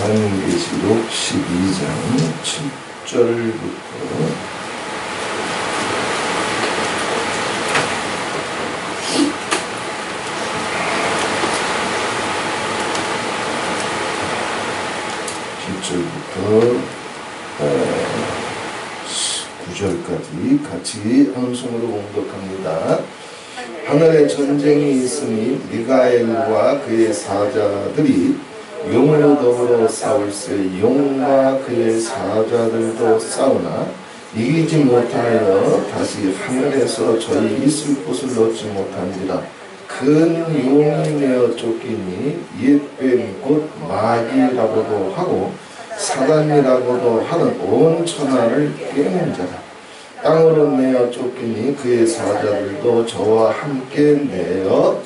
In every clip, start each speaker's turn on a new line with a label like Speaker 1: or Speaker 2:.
Speaker 1: 요한계시록 12장 7절부터 9절까지 같이 한 손으로 공독합니다. 하늘에 전쟁이 있으니 미가엘과 그의 사자들이 용으로 더불어 싸울세 용과 그의 사자들도 싸우나 이기지 못하여 다시 하늘에서 저희 있을 곳을 얻지 못한지라. 큰 용이 내어 쫓기니 옛뱀 곧 마귀라고도 하고 사단이라고도 하는 온 천하를 깨는 자다. 땅으로 내어 쫓기니 그의 사자들도 저와 함께 내어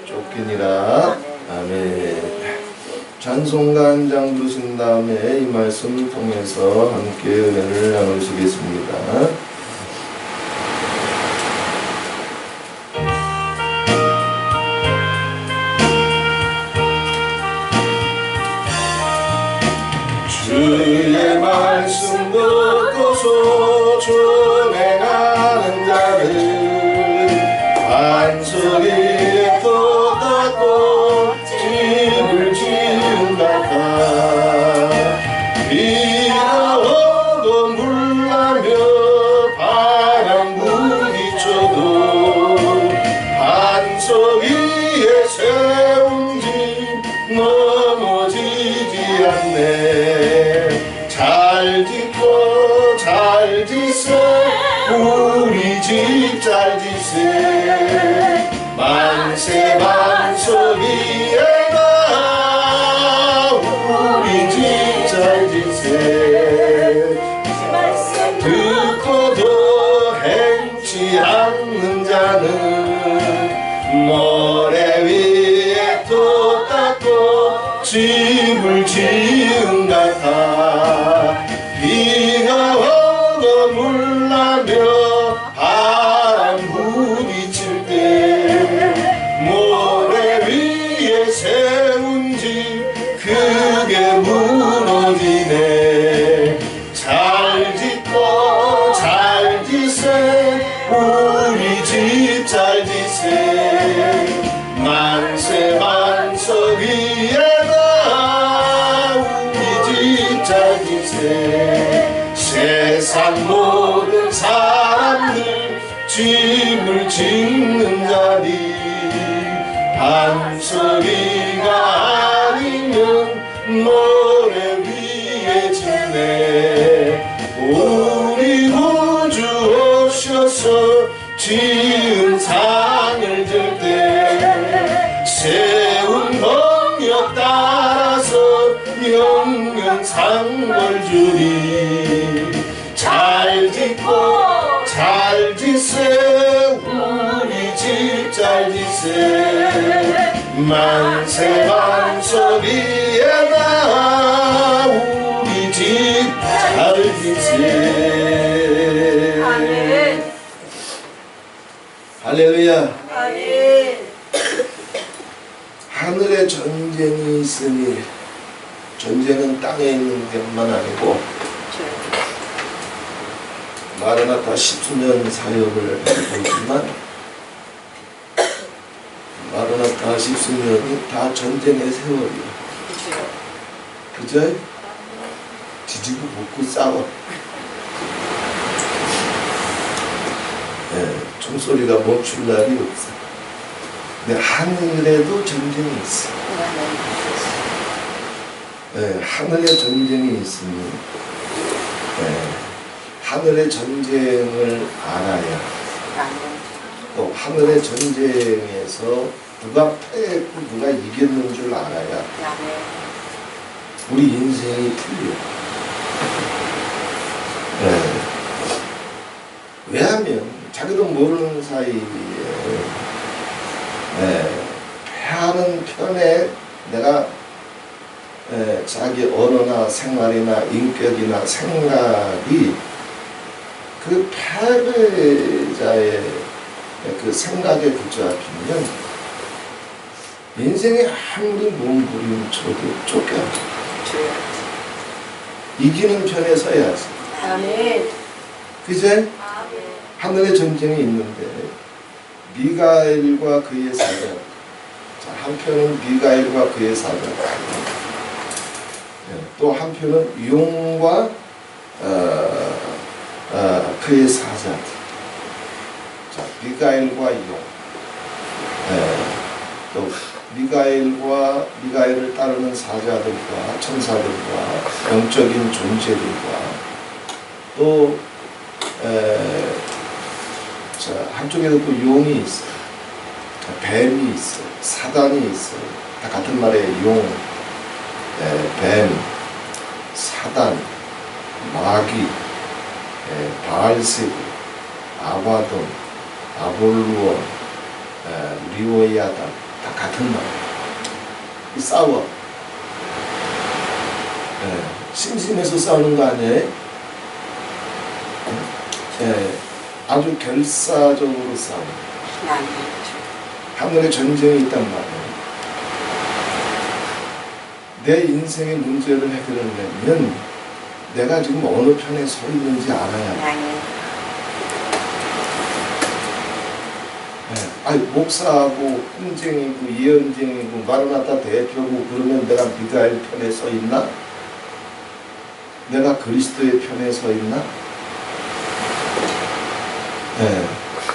Speaker 1: 쫓기니라. 아멘. 찬송가 한 장 부르신 다음에 이 말씀 통해서 함께 은혜를 나누시겠습니다. 주의 말씀 듣고서 준행하는 자를 반석 위에 또 닦고 집을 지은 같아. 비가 오고 물나며 바람 부딪혀도 반석 위에 세운 집 넘어지지 않네. 잘 짓고 잘 짓세 우리 집 잘 짓세. 만세 반석 위에다 우리 집 잘 짓세. 듣고도 행치 않는 자는 모래 위에 또 닦고 집을 지은 같아. 비가 오고 물나며 바람 부딪힐 때 모래 위에 세운 집 크게 무너지네. 잘 짓고 잘 짓세 우리 집 잘 짓세. 만세 반석 위에다 우리 집 잘 짓세. 세상 모든 사람들 집을 짓는 자리 반석이가 아니면 모래 위에 짓네. 우리 구주 오셔서 지은 산을 들 때 세운 법력 따라서 영영 상벌 주리. 잘 짓고 잘 짓세 우리 집 잘 짓세. 만세 반석 위에다 우리 집 잘 짓세.
Speaker 2: 아멘.
Speaker 1: 할렐루야.
Speaker 2: 아멘.
Speaker 1: 하늘에 전쟁이 있으니 전쟁은 땅에 있는 것만 아니고 마라나타 10주년 사역을 하지만 마라나타 10주년이 다 전쟁의 세월이야. 그죠? 뒤지고 묻고 싸워. 총소리가 멈출 날이 없어. 근데 하늘에도 전쟁이 있어. 하늘에 전쟁이 있으니 하늘의 전쟁을 알아야 또 하늘의 전쟁에서 누가 패했고 누가 이겼는 줄 알아야 우리 인생이 틀려. 왜냐하면 자기도 모르는 사이에 패하는 편에 내가 자기 언어나 생활이나 인격이나 생각이 그 패배자의 그 생각에 붙잡히면 인생에 아무리 몸부림쳐도 쫓겨. 이기는 편에 서야지.
Speaker 2: 아멘.
Speaker 1: 그제? 하늘의 전쟁이 있는데 미가엘과 그의 사자. 자, 한편은 미가엘과 그의 사자. 또 한편은 용과 그의 사자. 자, 미가엘과 용. 또 미가엘을 따르는 사자들과 천사들과 영적인 존재들과 또 자, 한쪽에도 또 용이 있어요. 뱀이 있어요. 사단이 있어요. 다 같은 말이에요. 용, 뱀, 사단, 마귀, 바알세부, 아바돈, 아볼루온, 리오야단 다 같은 말이에요. 싸워. 심심해서 싸우는 거 아니에요? 아주 결사적으로 싸우는 하늘의 전쟁이 있단 말이에요. 내 인생의 문제를 해결하려면 내가 지금 어느 편에 서 있는지 알아야 돼. 목사하고 흥쟁이고 예언쟁이고 마르나타 대표고 그러면 내가 미가엘 편에 서 있나? 내가 그리스도의 편에 서 있나?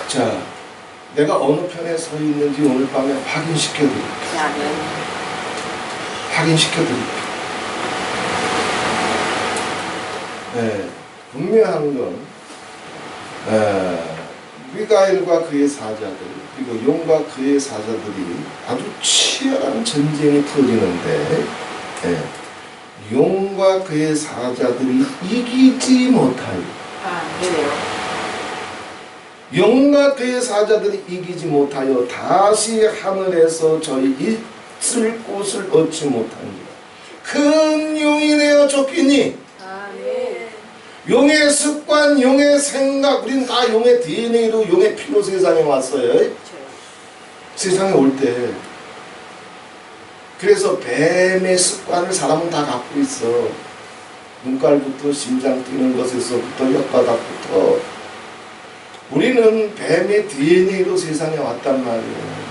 Speaker 1: 자, 내가 어느 편에 서 있는지 오늘 밤에 확인시켜드릴게요. 확인시켜드릴게요. 분명한 건 미가엘과 그의 사자들 그리고 용과 그의 사자들이 아주 치열한 전쟁이 터지는데 용과 그의 사자들이 이기지 못하여 용과 그의 사자들이 이기지 못하여 다시 하늘에서 저희 있을 곳을 얻지 못합니다. 큰 용이 되어 쫓기니 용의 습관, 용의 생각, 우리는 다 용의 DNA로 용의 피로 세상에 왔어요. 세상에 올 때. 그래서 뱀의 습관을 사람은 다 갖고 있어. 눈깔부터 심장 뛰는 것에서부터 혓바닥부터. 우리는 뱀의 DNA로 세상에 왔단 말이에요.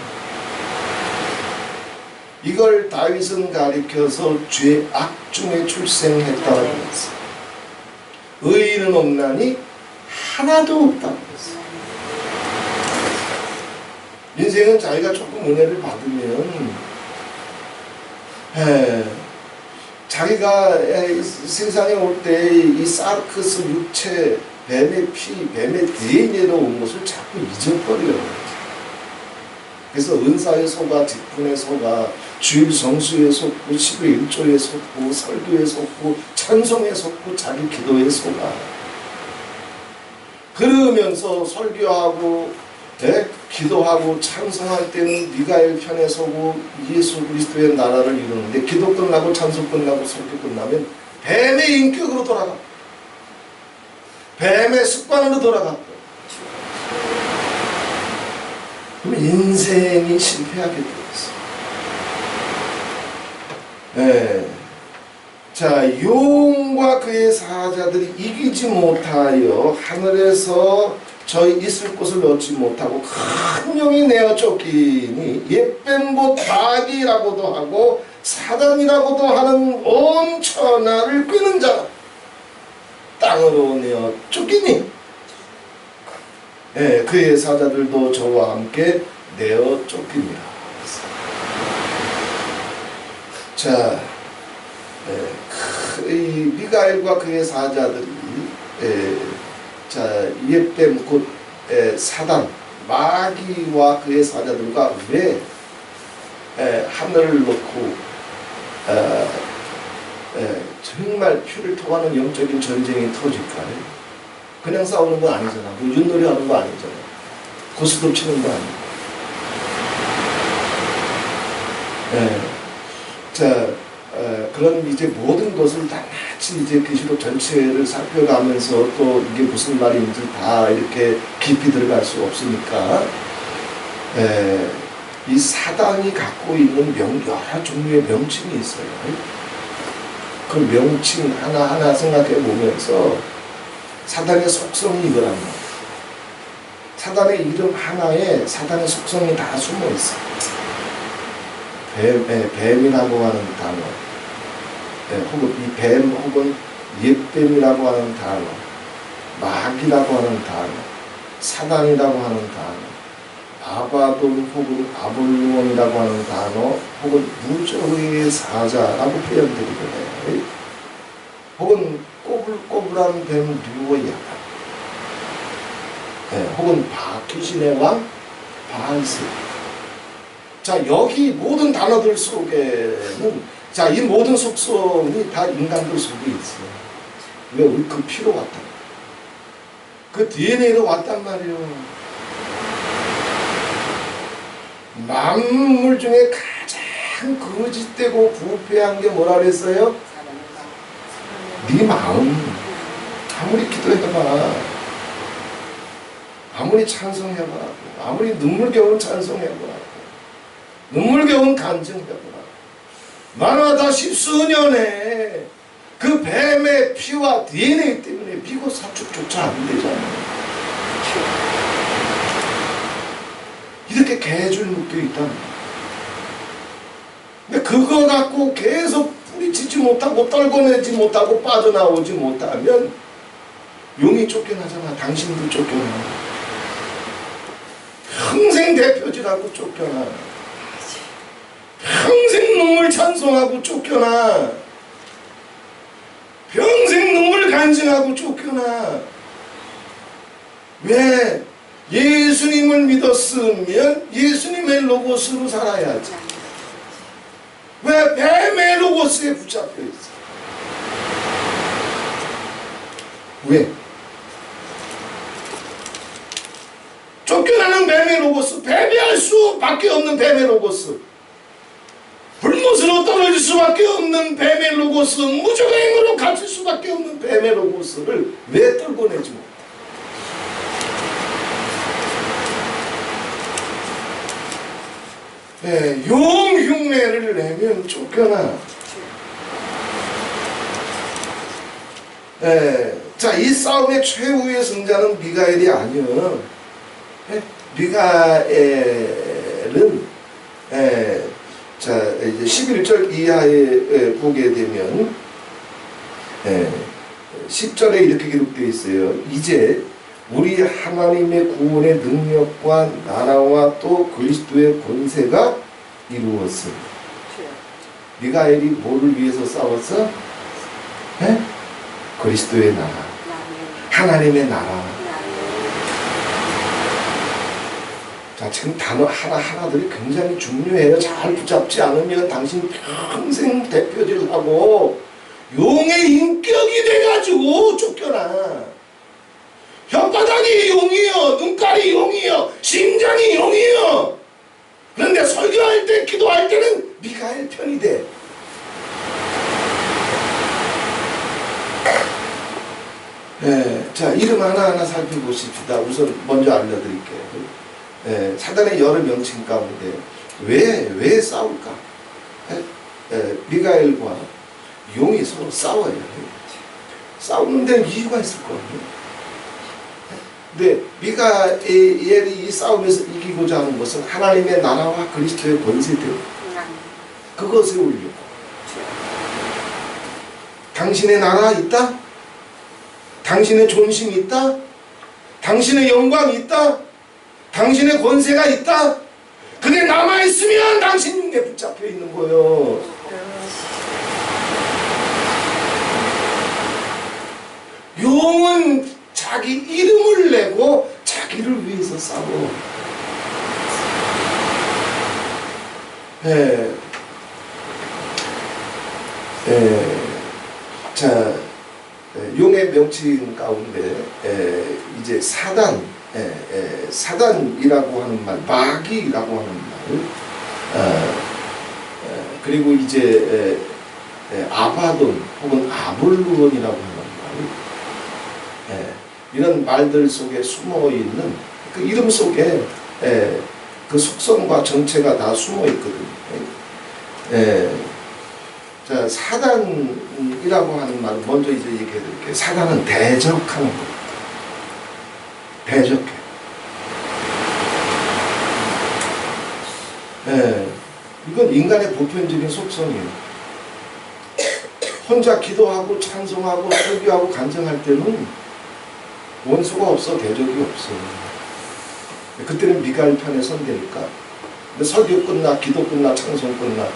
Speaker 1: 이걸 다윗은 가리켜서 죄악 중에 출생했다고 했어요. 의인은 없나니 하나도 없다고 했어요. 인생은 자기가 조금 은혜를 받으면 자기가 세상에 올 때 이 사르크스 육체, 뱀의 피, 뱀의 DNA로 온 것을 자꾸 잊어버려요. 그래서 은사에 속아, 직분에 속아, 주일 성수에 속고, 10의 1조에 속고, 설교에 속고, 찬송에 속고, 자기 기도에 속아. 그러면서 설교하고 기도하고 찬송할 때는 미가엘 편에 서고 예수 그리스도의 나라를 이루는데 기도 끝나고 찬송 끝나고 설교 끝나면 뱀의 인격으로 돌아가. 뱀의 습관으로 돌아가. 그럼 인생이 실패하게 되었어. 자, 용과 그의 사자들이 이기지 못하여 하늘에서 저희 있을 곳을 얻지 못하고 큰 용이 내어 쫓기니 옛뱀보 마귀라고도 하고 사단이라고도 하는 온 천하를 꿰는 자 땅으로 내어 쫓기니 그의 사자들도 저와 함께 내어 쫓깁니다. 자, 이 미가엘과 그의 사자들이 자, 옛뱀 곧 사단 마귀와 그의 사자들과 왜 하늘을 놓고 정말 피를 토하는 영적인 전쟁이 터질까요? 그냥 싸우는 건 아니잖아. 뭐 윷놀이 하는 거 아니잖아. 고스톱 치는 거 아니야. 자, 그런 이제 모든 것을 낱낱이 이제 계시록 전체를 살펴가면서 또 이게 무슨 말인지 다 이렇게 깊이 들어갈 수 없으니까 이 사단이 갖고 있는 여러 종류의 명칭이 있어요. 그 명칭 하나하나 생각해 보면서 사단의 속성이 이거란 말이에요. 사단의 이름 하나에 사단의 속성이 다 숨어 있어. 뱀이라고 하는 단어, 혹은 이 뱀 혹은 옛뱀이라고 하는 단어, 마귀라고 하는 단어, 사단이라고 하는 단어, 아바돈 혹은 아볼론이라고 하는 단어, 혹은 무저의 사자라고 표현드리고 해요. 혹은 꼬불꼬불한 뱀 류어야가, 혹은 바퀴신의 왕 바알스. 자, 여기 모든 단어들 속에는 자, 이 모든 속성이 다 인간들 속에 있어요. 왜? 우리 그 피로 왔다. 그 DNA로 왔단 말이에요. 만물 중에 가장 거짓되고 부패한 게 뭐라 그랬어요? 네 마음. 아무리 기도해봐, 아무리 찬송해봐, 아무리 눈물겨운 찬송해봐, 눈물겨운 간증해봐, 나라다 십수년에 그 뱀의 피와 DNA 때문에 미국 사축조차 안 되잖아요. 이렇게 개줄 묶여 있단 말이야. 근데 그거 갖고 계속 뿌리치지 못하고 떨궈내지 못하고 빠져나오지 못하면 용이 쫓겨나잖아. 당신도 쫓겨나. 평생 대표질하고 쫓겨나. 평생 눈물 찬송하고 쫓겨나. 평생 눈물 간증하고 쫓겨나. 왜? 예수님을 믿었으면 예수님의 로고스로 살아야지. 왜? 뱀의 로고스에 붙잡혀 있어. 왜? 쫓겨나는 뱀의 로고스, 패배할 수밖에 없는 뱀의 로고스, 불못으로 떨어질 수밖에 없는 뱀의 로고스, 무적행으로 갇힐 수밖에 없는 뱀의 로고스를 왜 떨궈내지 못해? 용 흉내를 내면 쫓겨나. 자, 이 싸움의 최후의 승자는 미가엘이 아니요. 미가엘은 자, 이제 11절 이하에 보게 되면 10절에 이렇게 기록되어 있어요. 이제 우리 하나님의 구원의 능력과 나라와 또 그리스도의 권세가 이루었음. 미가엘이 뭐를 위해서 싸웠어? 그리스도의 나라, 하나님의 나라. 자, 지금 단어 하나하나들이 굉장히 중요해요. 잘 붙잡지 않으면 당신 평생 대표질하고 용의 인격이 돼가지고 쫓겨나. 혓바닥이 용이요, 눈깔이 용이요, 심장이 용이요. 그런데 설교할 때, 기도할 때는 미가엘 편이 돼. 자, 이름 하나하나 살펴보십시다. 우선 먼저 알려드릴게요. 사단의 여러 명칭 가운데 왜 싸울까? 미가엘과 용이 서로 싸워요. 싸우는 데는 이유가 있을 거예요. 근데 미가엘이 이 싸움에서 이기고자 하는 것은 하나님의 나라와 그리스도의 권세들, 그것을 올리고, 당신의 나라 있다? 당신의 존심이 있다? 당신의 영광이 있다? 당신의 권세가 있다? 그게 남아있으면 당신 용에 붙잡혀 있는 거예요. 용은 자기 이름을 내고 자기를 위해서 싸워. 자, 용의 명칭 가운데 이제 사단이라고 하는 말, 마귀라고 하는 말, 그리고 이제 아바돈 혹은 아볼론이라고 하는 말, 이런 말들 속에 숨어 있는 그 이름 속에 그 속성과 정체가 다 숨어 있거든요. 자, 사단이라고 하는 말은 먼저 이제 얘기해 드릴게요. 사단은 대적하는 거. 대적해. 예, 이건 인간의 보편적인 속성이에요. 혼자 기도하고 찬송하고 설교하고 간증할 때는 원수가 없어, 대적이 없어. 그때는 미가엘 편에 선대니까. 근데 설교 끝나, 기도 끝나, 찬송 끝나,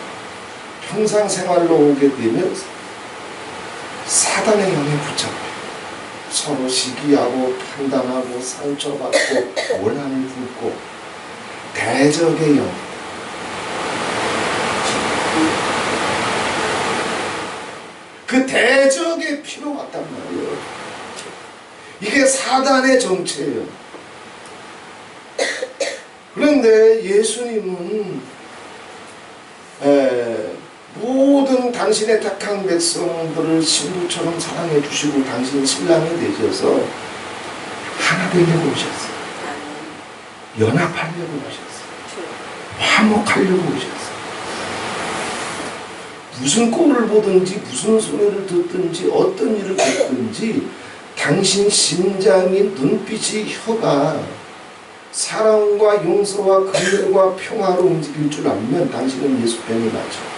Speaker 1: 평상 생활로 오게 되면 사단의 영에 붙잡혀 서로 시기하고 판단하고 상처받고 원한을 품고 대적의 영. 그 대적의 피로 왔단 말이에요. 이게 사단의 정체예요. 그런데 예수님은 모든 당신의 택한 백성들을 신부처럼 사랑해 주시고 당신이 신랑이 되셔서 하나 되려고 오셨어요. 연합하려고 오셨어요. 화목하려고 오셨어요. 무슨 꼴을 보든지 무슨 소리를 듣든지 어떤 일을 겪든지 당신 심장이, 눈빛이, 혀가 사랑과 용서와 긍휼과 평화로 움직일 줄 알면 당신은 예수 편이 맞죠.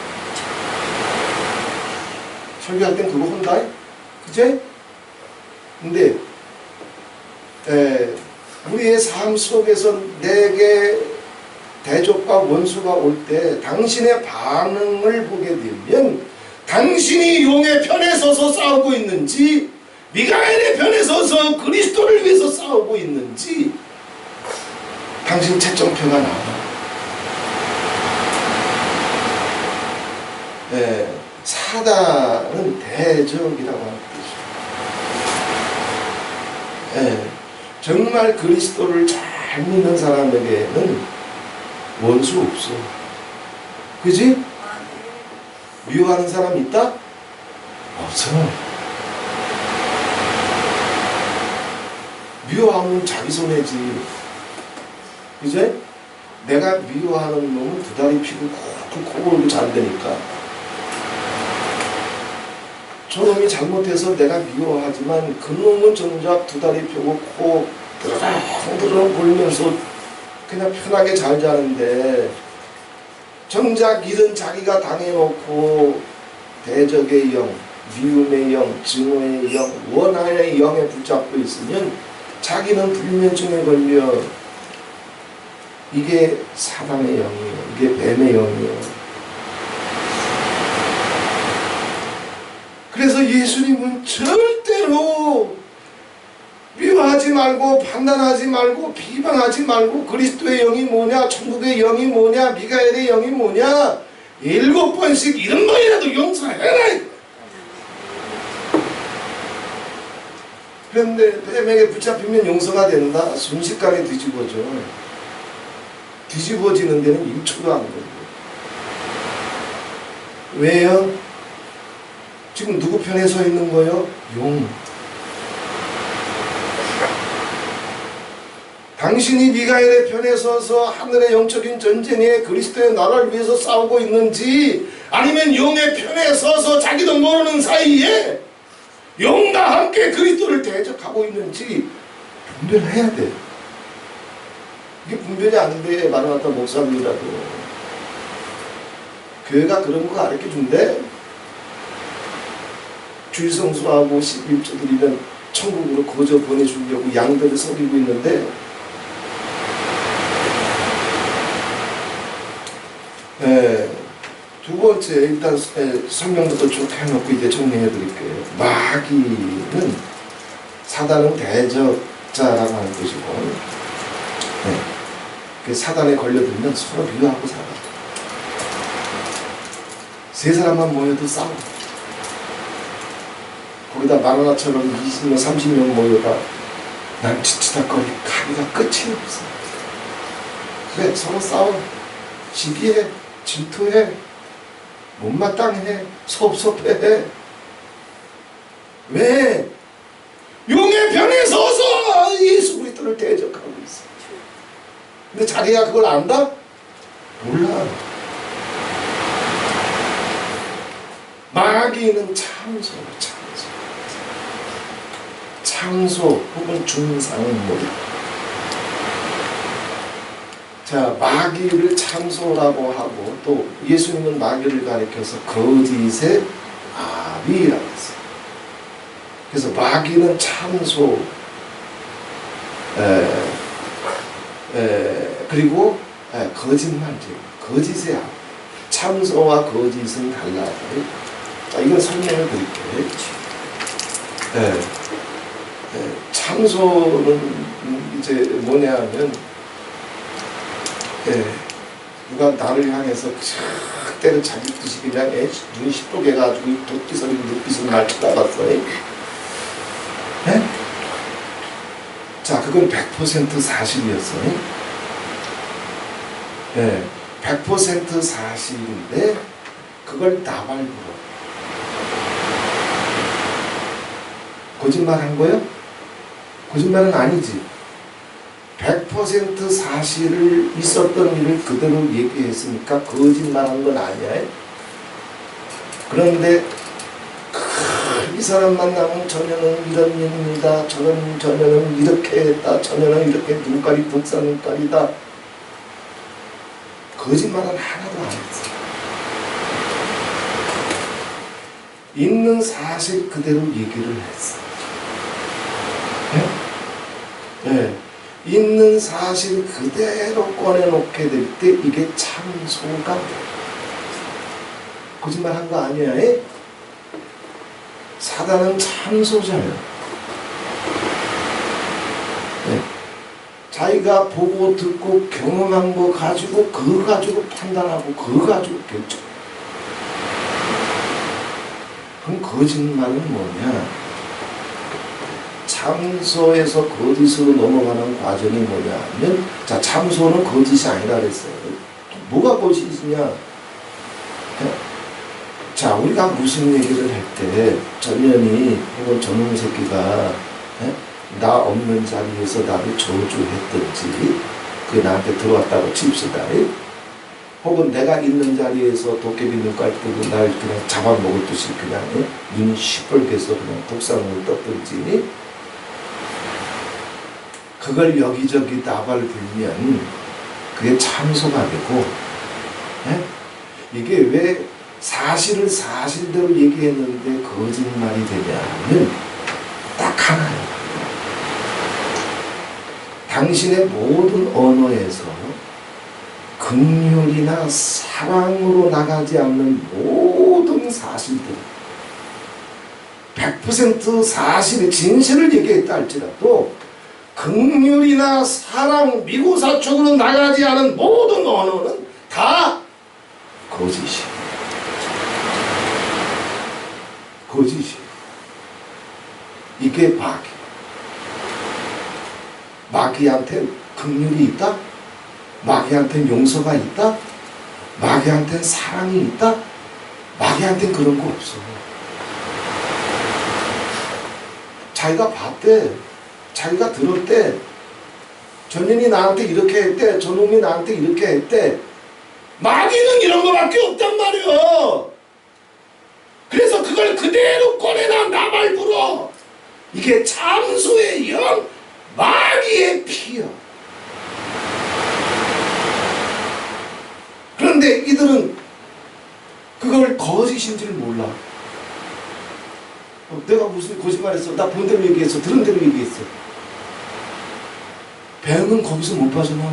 Speaker 1: 설교할 땐 그거 혼다? 그제? 근데 우리의 삶 속에서 내게 대적과 원수가 올 때 당신의 반응을 보게 되면 당신이 용의 편에 서서 싸우고 있는지 미가엘의 편에 서서 그리스도를 위해서 싸우고 있는지 당신 채점표가 나와. 사단은 대적이라고 하는 뜻이에요. 정말 그리스도를 잘 믿는 사람에게는 원수 없어. 그지? 미워하는 사람 있다? 없어. 미워하면 자기 손해지. 이제 내가 미워하는 놈은 두 다리 피고 코 골고 잔다니까. 저 놈이 잘못해서 내가 미워하지만 그 놈은 정작 두 다리 펴고 코 드르렁 골면서 그냥 편하게 잘 자는데 정작 일은 자기가 당해놓고 대적의 영, 미움의 영, 증오의 영, 원한의 영에 붙잡고 있으면 자기는 불면증에 걸려. 이게 사단의 영이에요. 이게 뱀의 영이에요. 그래서 예수님은 절대로 미워하지 말고 판단하지 말고 비방하지 말고 그리스도의 영이 뭐냐, 천국의 영이 뭐냐, 미가엘의 영이 뭐냐 7번씩 이런 거이라도 용서해라. 그런데 뱀에게 붙잡히면 용서가 된다? 순식간에 뒤집어져. 뒤집어지는 데는 1초도 안 걸려. 왜요? 지금 누구 편에 서 있는 거요? 용. 당신이 미가엘의 편에 서서 하늘의 영적인 전쟁에 그리스도의 나라를 위해서 싸우고 있는지 아니면 용의 편에 서서 자기도 모르는 사이에 용과 함께 그리스도를 대적하고 있는지 분별해야 돼. 이게 분별이 안 돼. 마라나타 목사님이라도. 교회가 그런 거 가르쳐준대. 주일성수하고 11조 드리면 천국으로 거저 보내주려고 양들을 속이고 있는데 두 번째 일단 설명부터 쭉 해놓고 이제 정리해 드릴게요. 마귀는 사단은 대적자라고 하는 뜻이고 사단에 걸려들면 서로 미워하고 살아. 세 사람만 모여도 싸워. 거기다 마라나처럼 20명 30명 모여가 난 뒤치다거리 가기가 끝이 없어. 그래 서로 싸워. 시기해. 질투해. 못마땅해. 섭섭해. 왜? 용의 편에 서서 예수 그리스도를 대적하고 있어. 근데 자기가 그걸 안다? 몰라. 마귀는 참소, 참소 혹은 중상모리. 자, 마귀를 참소라고 하고 또 예수님은 마귀를 가리켜서 거짓의 아비라고 했어요. 그래서 마귀는 참소, 그리고 거짓말쟁이, 거짓의 아비. 참소와 거짓은 달라요. 자, 이건 설명을 드릴게요. 참소는 이제 뭐냐 하면, 누가 나를 향해서 때려잡을 듯이 그냥 눈이 시뻘개가지고 돋기서리 눈빛을 날 쳐다봤어요. 자, 그건 100% 사실이었어요. 100% 사실인데 그걸 나발부로 거짓말한 거요? 거짓말은 아니지. 100% 사실을 있었던 일을 그대로 얘기했으니까 거짓말한 건 아니야. 그런데 이 사람 만나면 저녀는 이런 일입니다. 저녀는 이렇게 했다. 저녀는 이렇게 눈깔이 불사 눈깔이다. 거짓말은 하나도 안 했어. 있는 사실 그대로 얘기를 했어. 있는 사실 그대로 꺼내놓게 될 때 이게 참소가 돼. 거짓말한 거 아니야? 사단은 참소자예요. 자기가 보고 듣고 경험한 거 가지고 그거 가지고 판단하고 그거 가지고 결정. 그럼 거짓말은 뭐냐? 참소에서 거짓으로 넘어가는 과정이 뭐냐 하면, 자, 참소는 거짓이 아니라 그랬어요. 뭐가 거짓이냐? 자, 우리가 무슨 얘기를 할 때 전년이 혹은 저놈 새끼가 나 없는 자리에서 나를 저주했든지 그게 나한테 들어왔다고 칩시다. 혹은 내가 있는 자리에서 도깨비 눈깔 뜨고 날 그냥 잡아먹을 듯이 그냥 눈이 시뻘개서 그냥 독사능을 떴든지, 그걸 여기저기 나발 불면 그게 참소가 되고, 이게 왜 사실을 사실대로 얘기했는데 거짓말이 되냐 하면 딱 하나예요. 당신의 모든 언어에서 긍휼이나 사랑으로 나가지 않는 모든 사실들, 100% 사실의 진실을 얘기했다 할지라도 긍휼이나 사랑, 미고사축으로 나가지 않은 모든 언어는 다 거짓이에요. 거짓이에요. 이게 마귀. 마귀한테 긍휼이 있다? 마귀한테 용서가 있다? 마귀한테 사랑이 있다? 마귀한테 그런 거 없어. 자기가 봤대. 자기가 들었대. 전인이 나한테 이렇게 했대. 저놈이 나한테 이렇게 했대. 마귀는 이런 거밖에 없단 말이야. 그래서 그걸 그대로 꺼내나 나발 불어. 이게 참소의 영, 마귀의 피야. 그런데 이들은 그걸 거짓인지를 몰라. 내가 무슨 거짓말했어? 나 본 대로 얘기했어. 들은 대로 얘기했어. 뱀은 거기서 못 빠져나와.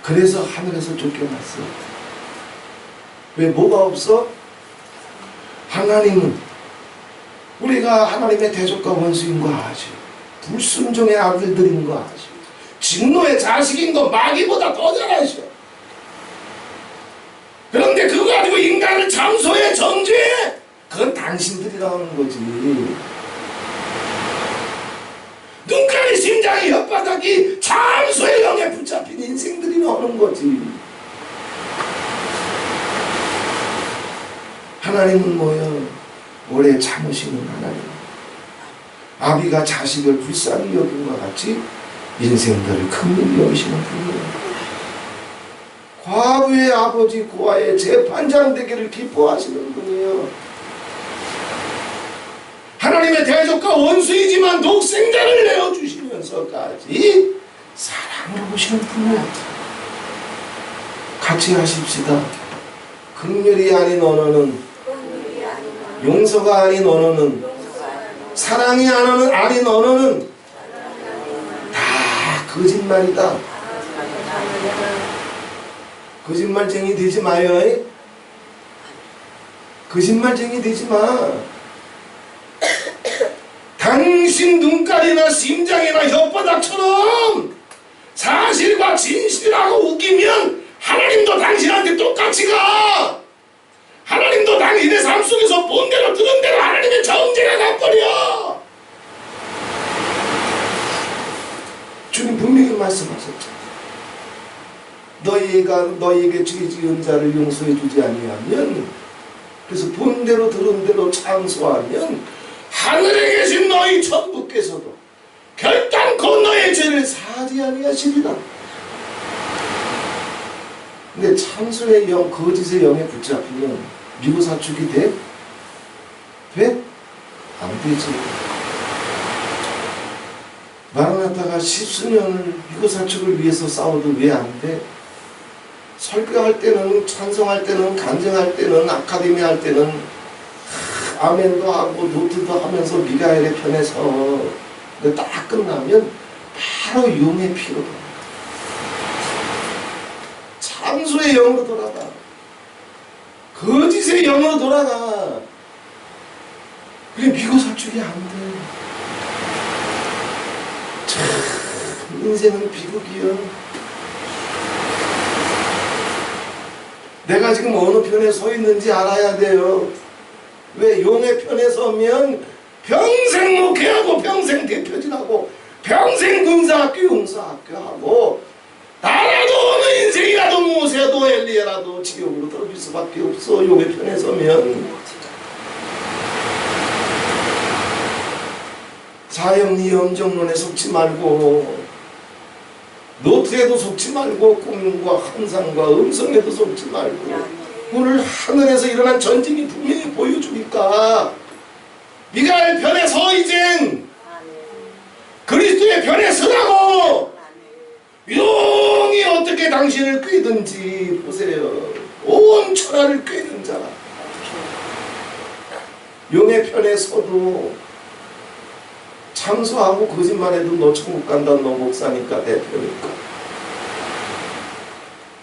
Speaker 1: 그래서 하늘에서 쫓겨났어. 왜? 뭐가 없어? 하나님은 우리가 하나님의 대적과 원수인 거 아지. 불순종의 아들들인 거 아지. 진노의 자식인 거 마귀보다 더 잘 아셔. 그런데 그거 가지고 인간을 참소에 정죄해? 그건 당신들이라는 거지. 눈가리 심장이 혓바닥이 참소의 영에 붙잡힌 인생들이 나오는 거지. 하나님은 뭐예요? 오래 참으시는 하나님. 아비가 자식을 불쌍히 여긴 것 같이 인생들을 긍휼히 여기시는 분이에요. 과부의 아버지 고아의 재판장 되기를 기뻐하시는 분이요. 하나님의 대적과 원수이지만 독생자를 내어주시면서까지 사랑으로 보시는 분이야. 같이 하십시다. 긍휼이 아닌 언어는, 용서가 아닌 언어는, 사랑이 아닌 언어는 다 거짓말이다. 거짓말쟁이 되지 마요. 거짓말쟁이 되지 마. 당신 눈깔이나 심장이나 혓바닥처럼 사실과 진실하고 우기면 하나님도 당신한테 똑같이 가. 하나님도 당신의 삶 속에서 본 대로 들은 대로 하나님의 정죄가 가버려. 주님 분명히 말씀하셨죠. 너희에게 죄 지은 자를 용서해 주지 아니하면, 그래서 본 대로 들은 대로 참소하면 하늘에 계신 너희 천부께서도 결단코 너의 죄를 사하지 아니하시리라. 근데 참소의 영, 거짓의 영에 붙잡히면 미고사축이 돼? 돼? 안 되지. 마라나타가 십수년을 미고사축을 위해서 싸워도 왜 안 돼? 설교할 때는, 찬송할 때는, 간증할 때는, 아카데미 할 때는 아멘도 하고 노트도 하면서 미가엘의 편에 서. 근데 딱 끝나면 바로 용의 피로 돌아가. 참소의 영으로 돌아가. 거짓의 영으로 돌아가. 그게 미고사축이 안 돼. 참 인생은 비극이야. 내가 지금 어느 편에 서 있는지 알아야 돼요. 왜? 용의 편에 서면 평생 목회하고 평생 대표진하고 평생 군사학교 용사학교 하고 나라도 어느 인생이라도 모세도 엘리야라도 지옥으로 떨어질 수밖에 없어. 용의 편에 서면. 사형리 염정론에 속지 말고, 노트에도 속지 말고, 꿈과 환상과 음성에도 속지 말고, 오늘 하늘에서 일어난 전쟁이 분명히 보여주니까 미가엘 편에 서. 이젠 그리스도의 편에 서라고. 용이 어떻게 당신을 꾀든지 보세요. 온 천하를 꾀는 자라. 용의 편에 서도 참소하고 거짓말해도 너 천국 간다, 너 목사니까 대표니까.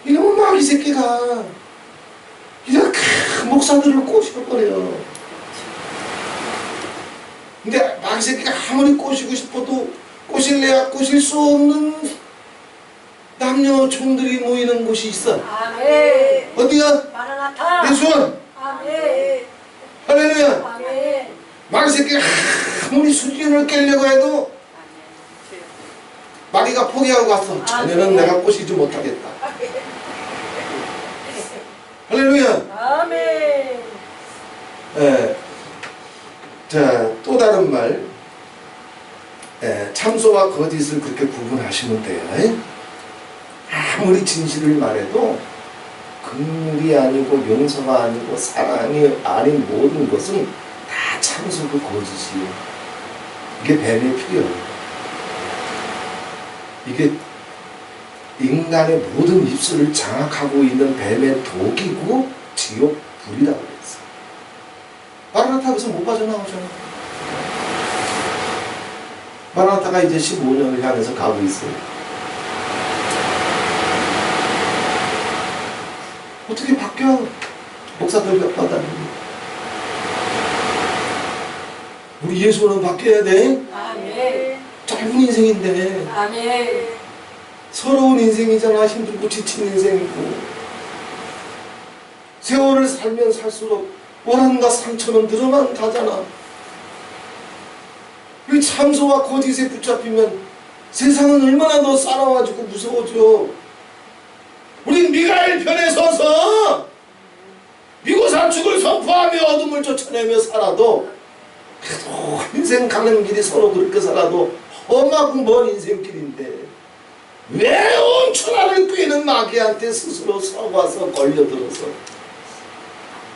Speaker 1: 이놈의 마귀 새끼가 이제 큰 목사들을 꼬셔버려. 근데 마귀 새끼가 아무리 꼬시고 싶어도 꼬실래야 꼬실 수 없는 남녀 종들이 모이는 곳이 있어.
Speaker 2: 아멘.
Speaker 1: 어디야?
Speaker 2: 마라나타.
Speaker 1: 내 손.
Speaker 2: 아멘.
Speaker 1: 할렐루야.
Speaker 2: 아멘.
Speaker 1: 마귀 새끼가 아무리 수준을 깨려고 해도 마귀가 포기하고 갔어. 자네는 내가 꼬시지 못하겠다. 할렐루야.
Speaker 2: 아멘.
Speaker 1: 예. 자, 또 다른 말. 예, 참소와 거짓을 그렇게 구분하시면 돼요. 예? 아무리 진실을 말해도 긍휼이 아니고 용서가 아니고 사랑이 아닌 모든 것은 다 참소고 거짓이에요. 이게 뱀의 피예요. 이게 인간의 모든 입술을 장악하고 있는 뱀의 독이고 지옥 불이라고 그랬어. 마라나타에서 못 빠져나오잖아. 마라나타가 이제 15년을 향해서 가고 있어요. 어떻게 바뀌어? 목사들 몇 받았는데. 우리 예수는 바뀌어야 돼.
Speaker 2: 아멘.
Speaker 1: 짧은 인생인데.
Speaker 2: 아멘.
Speaker 1: 서러운 인생이잖아. 힘들고 지친 인생이고. 세월을 살면 살수록 원한과 상처는 늘어만 가잖아. 이 참소와 거짓에 붙잡히면 세상은 얼마나 더 싸나워지고 무서워져. 우린 미가엘 편에 서서 미고사축을 선포하며 어둠을 쫓아내며 살아도, 그래도 인생 가는 길이 서로 그렇게 살아도 험하고 먼 인생길인데 왜 온 천하를 꿰는 마귀한테 스스로 서와서 걸려들어서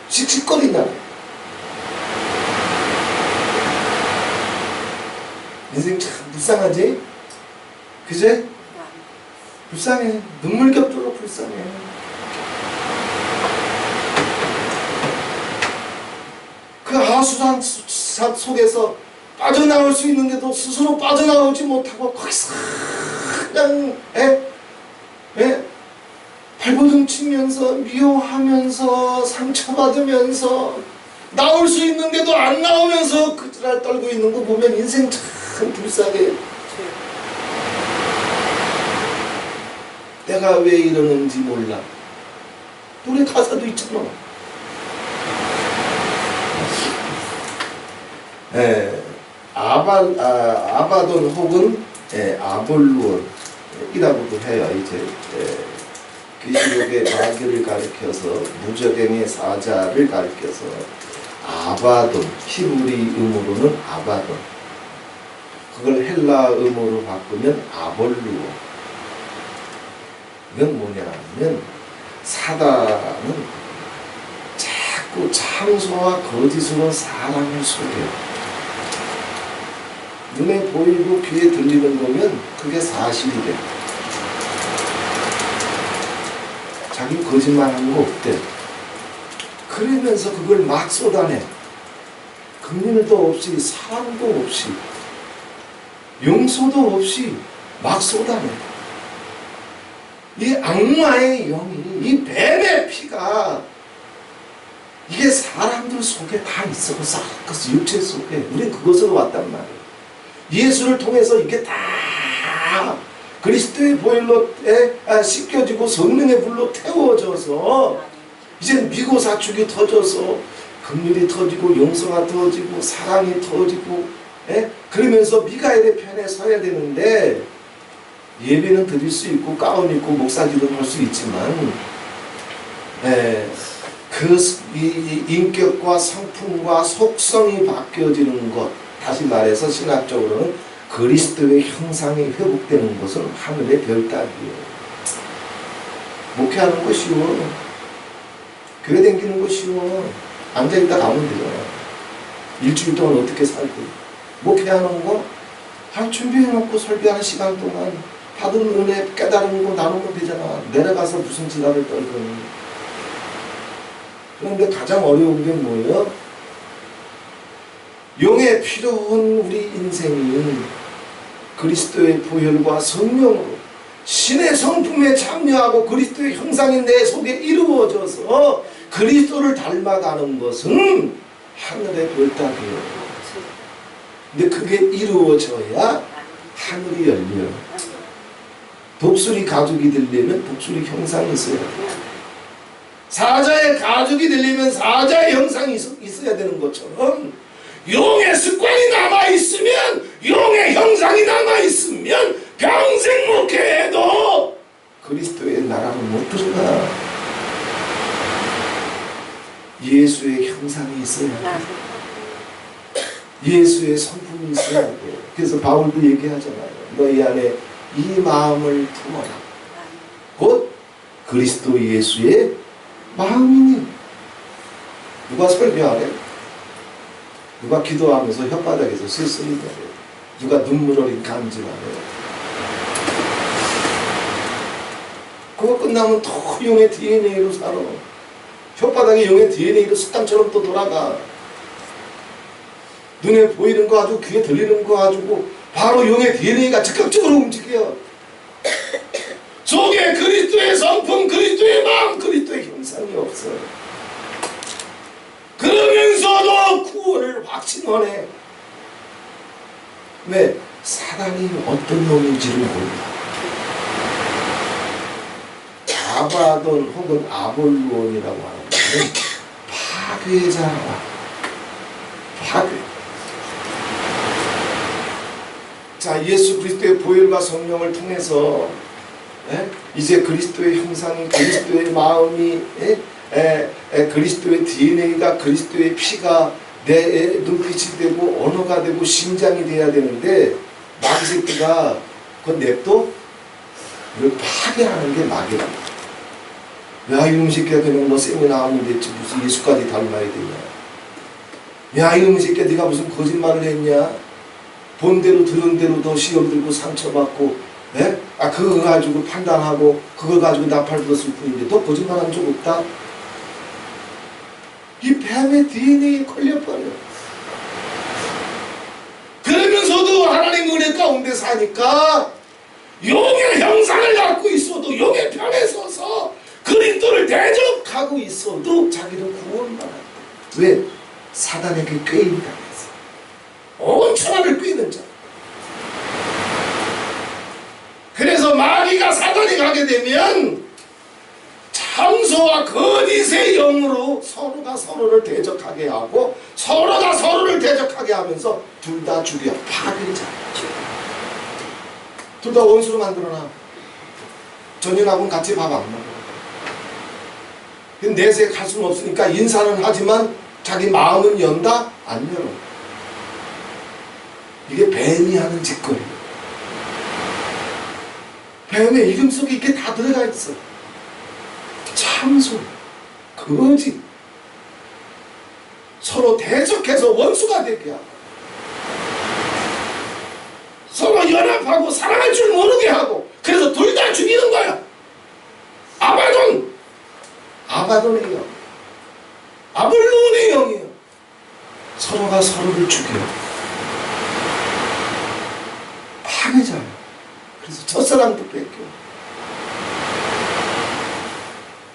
Speaker 1: 씩씩거리냐. 인생 참 불쌍하지? 그제? 불쌍해. 눈물겹도록 불쌍해. 그 하수장 속에서 빠져나올 수 있는데도 스스로 빠져나오지 못하고 거기서 그냥 발버둥 치면서 미워하면서 상처받으면서 나올 수 있는데도 안 나오면서 그지랄 떨고 있는 거 보면 인생 참 불쌍해. 내가 왜 이러는지 몰라. 노래 가사도 있잖아. 아바돈 혹은 아볼루온이라고도 해요. 이제 계시록의 마귀를 가리켜서 무적행의 사자를 가리켜서 아바돈, 히브리음으로는 아바돈, 그걸 헬라음으로 바꾸면 아볼루온. 이건 뭐냐면 사단은 자꾸 참소와 거짓으로 사람을 속여요. 눈에 보이고 귀에 들리는 거면 그게 사실이 돼. 자기 거짓말하는 거 없대. 그러면서 그걸 막 쏟아내. 긍휼도 없이 사랑도 없이 용서도 없이 막 쏟아내. 이 악마의 영이, 이 뱀의 피가 이게 사람들 속에 다 있어. 그 육체 속에. 우린 그것으로 왔단 말이에요. 예수를 통해서 이게 다 그리스도의 보혈로에 씻겨지고 성령의 불로 태워져서 이제 미고사축이 터져서 긍휼이 터지고 용서가 터지고 사랑이 터지고 그러면서 미가엘의 편에 서야 되는데 예배는 드릴 수 있고 가운 입고 목사기도 할 수 있지만 그 인격과 성품과 속성이 바뀌어지는 것, 다시 말해서 신학적으로는 그리스도의 형상이 회복되는 것은 하늘의 별따기예요. 목회하는 거 쉬워. 교회 다니는 거 쉬워. 앉아있다 가면 되잖아. 일주일 동안 어떻게 살고. 목회하는 거 준비해놓고 설교하는 시간 동안 받은 은혜 깨달은 거 나누면 되잖아. 내려가서 무슨 지랄을 떨거니. 그런데 가장 어려운 게 뭐예요? 용의 필요한 우리 인생이 그리스도의 보혈과 성령으로 신의 성품에 참여하고 그리스도의 형상이 내 속에 이루어져서 그리스도를 닮아가는 것은 하늘의 별따기예요. 근데 그게 이루어져야 하늘이 열려요. 독수리 가죽이 되려면 독수리 형상이 있어야 돼요. 사자의 가죽이 되려면 사자의 형상이 있어야 되는 것처럼 용의 습관이 남아있으면, 용의 형상이 남아있으면 평생 목회해도 그리스도의 나라는 못 들어가. 예수의 형상이 있어야 돼. 예수의 성품이 있어야 돼. 그래서 바울도 얘기하잖아요. 너희 안에 이 마음을 품어라. 곧 그리스도 예수의 마음이니. 누가 설교하래? 누가 기도하면서 혓바닥에서 쓸쓸히 거려요? 누가 눈물 어린 간증하래요? 그거 끝나면 또 용의 DNA로 살아. 혓바닥에 용의 DNA로 습관처럼 또 돌아가. 눈에 보이는 거 가지고 귀에 들리는 거 가지고 바로 용의 DNA가 즉각적으로 움직여. 속에 그리스도의 성품, 그리스도의 마음, 그리스도의 형상이 없어. 그러면서도 구원을 확신하네. 왜? 사단이 어떤 놈인지를 몰라. 아바돈 혹은 아볼루온이라고 하는 것은 파괴자라. 파괴. 자, 예수 그리스도의 보혈과 성령을 통해서 이제 그리스도의 형상이, 그리스도의 마음이, 그리스도의 DNA가, 그리스도의 피가 내 눈빛이 되고 언어가 되고 심장이 돼야 되는데 마귀 새끼가 그건 냅둬? 이걸 파괴하는 게 낙이란 말이야. 야, 이놈 새끼야, 그냥 너 세미나 하면 됐지 무슨 예수까지 닮아야 되냐. 야, 이놈 새끼야, 네가 무슨 거짓말을 했냐. 본 대로 들은 대로 너 시험 들고 상처받고, 예? 아, 그거 가지고 판단하고 그거 가지고 나팔 들었을 뿐인데 너 거짓말한 적 없다. 이 뱀의 DNA에 걸려버려. 그러면서도 하나님 은혜 가운데 사니까 용의 형상을 갖고 있어도 용의 편에 서서 그리스도를 대적하고 있어도 자기는 구원만 한다. 왜? 사단에게 꾀임이 당했어. 온 천하를 꾀는 자. 그래서 마귀가 사단이 가게 되면 참소와 거짓의 영으로 서로가 서로를 대적하게 하고 서로가 서로를 대적하게 하면서 둘 다 죽여 파괴자. 둘 다 원수로 만들어놔. 전인하고는 같이 밥 안 먹어. 내세 갈 수는 없으니까 인사는 하지만 자기 마음은 연다? 안 열어. 이게 뱀이 하는 짓거리. 뱀의 이름 속에 이게 다 들어가 있어. 참소, 거짓, 서로 대적해서 원수가 되게 하고 서로 연합하고 사랑할 줄 모르게 하고 그래서 둘 다 죽이는 거야. 아바돈의 영, 아볼론의 영이에요. 서로가 서로를 죽여요. 파괴자예요. 그래서 첫사랑도 뺏겨,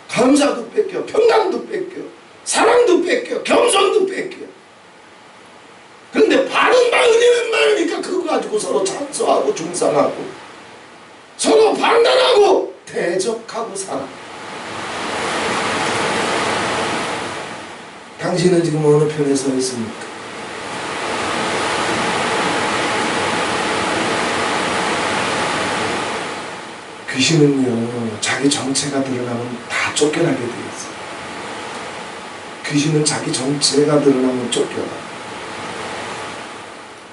Speaker 1: 감사도 뺏겨, 평강도 뺏겨, 사랑도 뺏겨, 겸손도 뺏겨. 그런데 바른 말 은혜는 말이니까 그거 가지고 서로 참소하고 중상하고 서로 판단하고 대적하고 살아. 당신은 지금 어느 편에 서 있습니까? 귀신은요, 자기 정체가 드러나면 다 쫓겨나게 돼 있어. 귀신은 자기 정체가 드러나면 쫓겨나.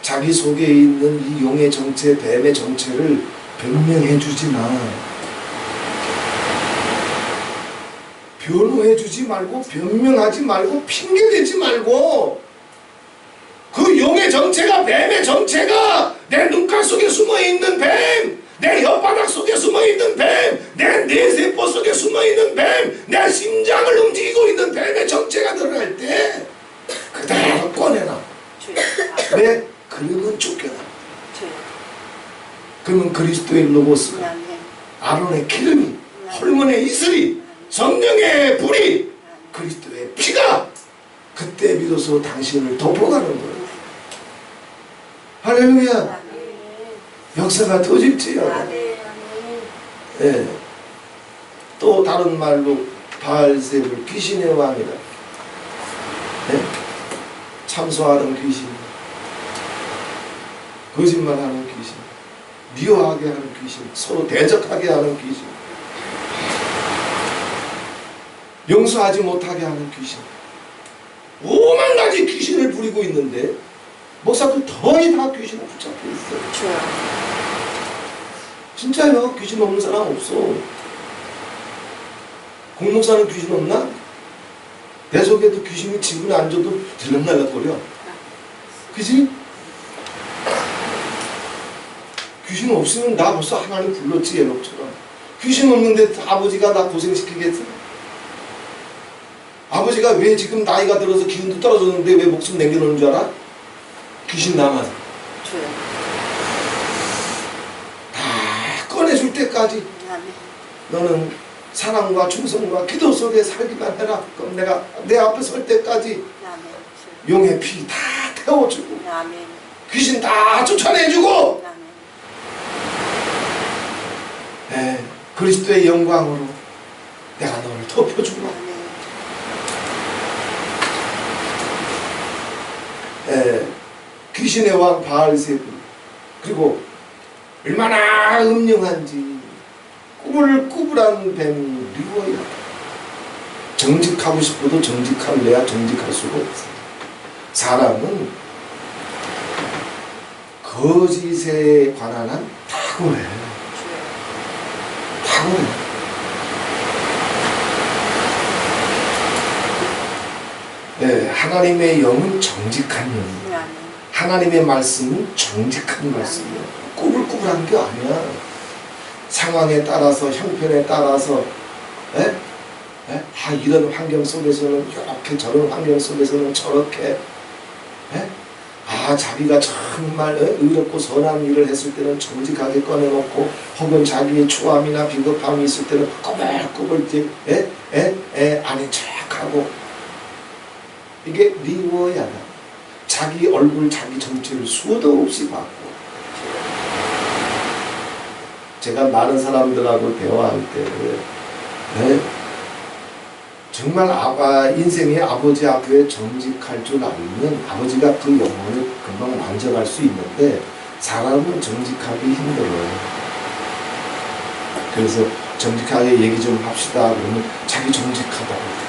Speaker 1: 자기 속에 있는 이 용의 정체, 뱀의 정체를 변명해주지 마. 변호해주지 말고, 변명하지 말고, 핑계대지 말고, 그 용의 정체가, 뱀의 정체가 내 눈깔 속에 숨어있는 뱀, 내 혓바닥 속에 숨어있는 뱀, 내 뇌세포 속에 숨어있는 뱀, 내 심장을 움직이고 있는 뱀의 정체가 드러날 때 그대로 꺼내놔. 왜? 그러면 쫓겨나. 그러면 그리스도의 로고스가, 아론의 기름이, 홀문의 이슬이, 성령의 불이, 그리스도의 피가 그때 비로소 당신을 덮어가는 거예요. 할렐루야. 역사가 터질지요. 예. 또 다른 말로 바알세불, 귀신의 왕이다. 예? 참소하는 귀신, 거짓말하는 귀신, 미워하게 하는 귀신, 서로 대적하게 하는 귀신, 용서하지 못하게 하는 귀신, 오만 가지 귀신을 부리고 있는데 목사들 거의 다 귀신에 붙잡혀 있어요. 진짜요. 귀신 없는 사람 없어. 공목사는 귀신 없나? 내 속에도 귀신이 지분에 앉아도 들락날락거려. 그지? 귀신 없으면 나 벌써 하나님 불렀지, 예록처럼. 귀신 없는데 아버지가 나 고생시키겠어? 아버지가 왜 지금 나이가 들어서 기운도 떨어졌는데 왜 목숨 남겨놓는 줄 알아? 귀신 남아서. 다 꺼내줄 때까지 너는 사랑과 충성과 기도 속에 살기만 해라. 그럼 내가 내 앞에 설 때까지 용의 피 다 태워주고 귀신 다 쫓아내주고 그리스도의 영광으로 내가 너를 덮여주마. 귀신의 왕 바알세불, 그리고 얼마나 음흉한지 꾸불꾸불한 뱀이 리워야. 정직하고 싶어도 정직할래야 정직할 수가 없어. 사람은 거짓에 관한 한 탁월해. 가버려. 네, 하나님의 영은 정직한 영이에요.
Speaker 2: 아멘.
Speaker 1: 하나님의 말씀은 정직한 말씀이에요. 꾸불꾸불한 게 아니야. 상황에 따라서, 형편에 따라서, 에? 에? 아, 이런 환경 속에서는 이렇게, 저런 환경 속에서는 저렇게, 에? 아, 자기가 정말 의롭고 선한 일을 했을 때는 정직하게 꺼내놓고, 혹은 자기의 추함이나 비겁함이 있을 때는 꼬불꼬불 아닌 척하고, 이게 리워야 돼. 자기 얼굴, 자기 정체를 수도 없이 받고. 제가 많은 사람들하고 대화할 때, 정말 인생의 아버지 앞에 정직할 줄 알면 아버지가 그 영혼을 금방 만져갈 수 있는데, 사람은 정직하기 힘들어요. 그래서 정직하게 얘기 좀 합시다 그러면 자기 정직하다고.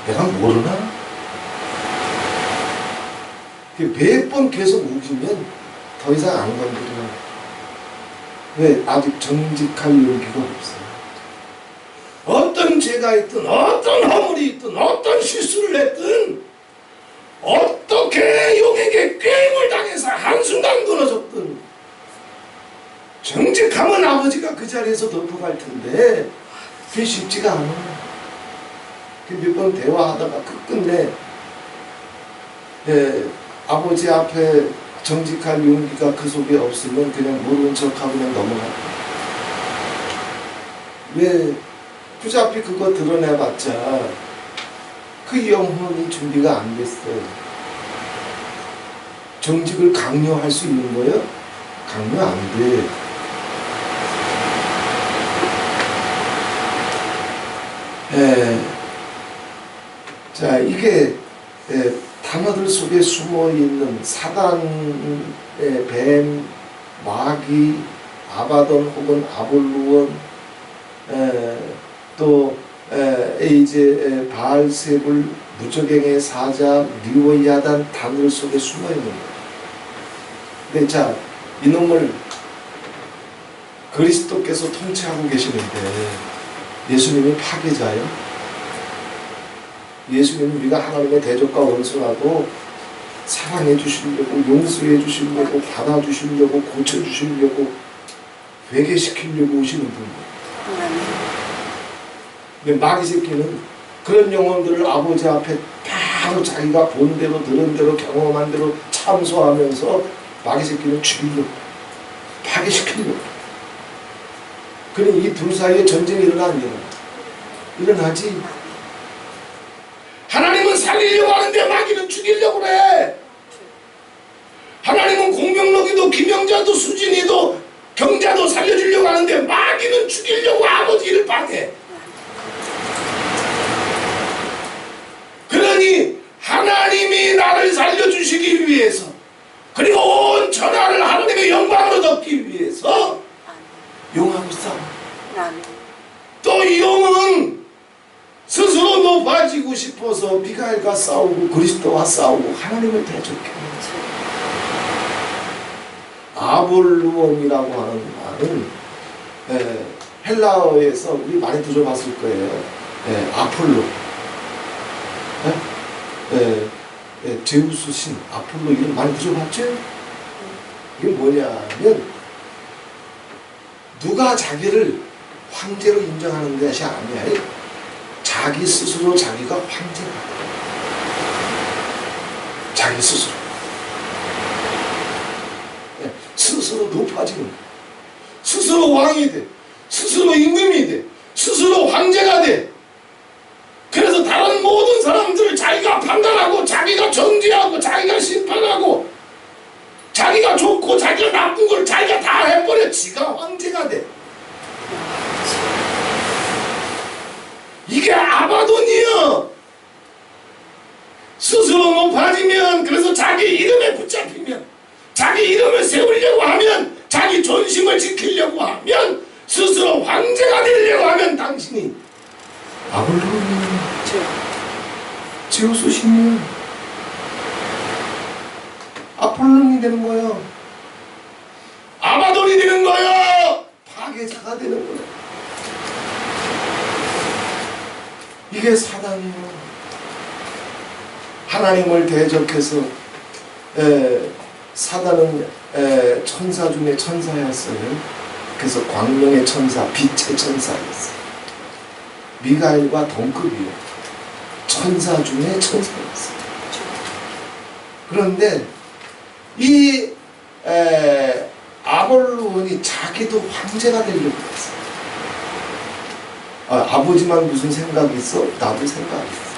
Speaker 1: 내가 모르나? 몇 번 계속 우기면 더 이상 안 건드려. 왜? 아직 정직할 용기가 없어요. 어떤 죄가 있든, 어떤 허물이 있든, 어떤 실수를 했든, 어떻게 용에게 꾀임을 당해서 한순간 끊어졌든, 정직하면 아버지가 그 자리에서 덮어갈 텐데, 그게 쉽지가 않아. 몇 번 대화하다가 끝끝내 아버지 앞에 정직할 용기가 그 속에 없으면 그냥 모르는 척하고 그냥 넘어가. 왜? 어차피 그거 드러내봤자 그 영혼이 준비가 안 됐어요. 정직을 강요할 수 있는 거예요? 강요 안 돼. 자, 이게 단어들 속에 숨어있는 사단의 뱀, 마귀, 아바돈 혹은 아볼루온, 또 이제 바알세불, 무저갱의 사자, 리워야단 단어들 속에 숨어있는 거예요. 근데 자, 이놈을 그리스도께서 통치하고 계시는데 예수님이 파괴자예요? 예수님은 우리가 하나님의 대적과 원수라도 사랑해 주시려고, 용서해 주시려고, 받아 주시려고, 고쳐 주시려고, 회개시키려고 오시는 분이에요. 근데 마귀 새끼는 그런 영혼들을 아버지 앞에 바로 자기가 본 대로, 들은 대로, 경험한 대로 참소하면서 마귀 새끼는 죽이려고, 파괴시키려고. 그러니 이 둘 사이에 전쟁이 일어나지. 하나님은 살리려고 하는데 마귀는 죽이려고 그래. 하나님은 공명록이도 김영자도 수진이도 경자도 살려주려고 하는데 마귀는 죽이려고 아버지를 방해. 그러니 하나님이 나를 살려주시기 위해서, 그리고 온 천하를 하나님의 영광으로 덮기 위해서 용하고 싸워. 또 이 용은 스스로 높아지고 싶어서 미가엘과 싸우고 그리스도와 싸우고 하나님을 대적해. 아볼루온이라고 하는 말은 헬라어에서 우리 많이 들어봤을 거예요. 아폴로, 제우스 신 아폴로 이름 많이 들어봤죠? 이게 뭐냐면 누가 자기를 황제로 인정하는 것이 아니야. 자기 스스로 자기가 황제가 돼. 자기 스스로. 스스로 높아지는 거야. 스스로 왕이 돼. 스스로 임금이 돼. 스스로 황제가 돼. 그래서 다른 모든 사람들을 자기가 판단하고, 자기가 정죄하고, 자기가 심판하고, 자기가 좋고 자기가 나쁜 걸 자기가 다 해버려. 지가 황제가 돼. 이게 아바돈이요. 스스로 높아지면, 그래서 자기 이름에 붙잡히면, 자기 이름을 세우려고 하면, 자기 존심을 지키려고 하면, 스스로 황제가 되려고 하면 당신이 아볼론이요, 제우스 신이요, 아폴론이 되는 거예요. 아바돈이 되는 거예요. 이게 사단이에요. 하나님을 대적해서 사단은 천사 중에 천사였어요. 그래서 광명의 천사, 빛의 천사였어요. 미가엘과 동급이요. 천사 중에 천사였어요. 그런데 이 아볼론이 자기도 황제가 되려고 했어요. 아버지만 무슨 생각이 있어? 나도 생각이 있어.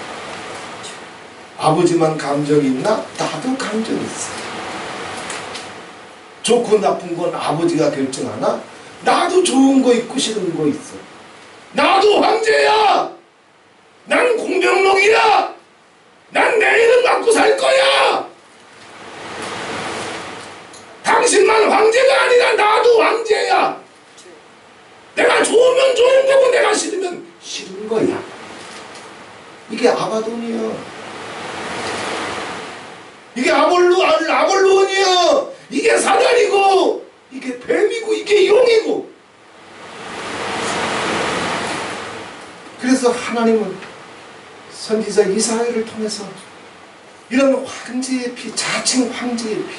Speaker 1: 아버지만 감정이 있나? 나도 감정이 있어. 좋고 나쁜 건 아버지가 결정하나? 나도 좋은 거 있고 싫은 거 있어. 나도 황제야! 난 공병록이야! 난 내 이름 갖고 살 거야! 당신만 황제가 아니라 나도 황제야! 내가 좋으면 좋은 거고 내가 싫으면 싫은 거야. 이게 아바돈이야. 이게 아볼론이야. 이게 사단이고 이게 뱀이고 이게 용이고. 그래서 하나님은 선지자 이사야를 통해서 이런 황제의 피, 자칭 황제의 피,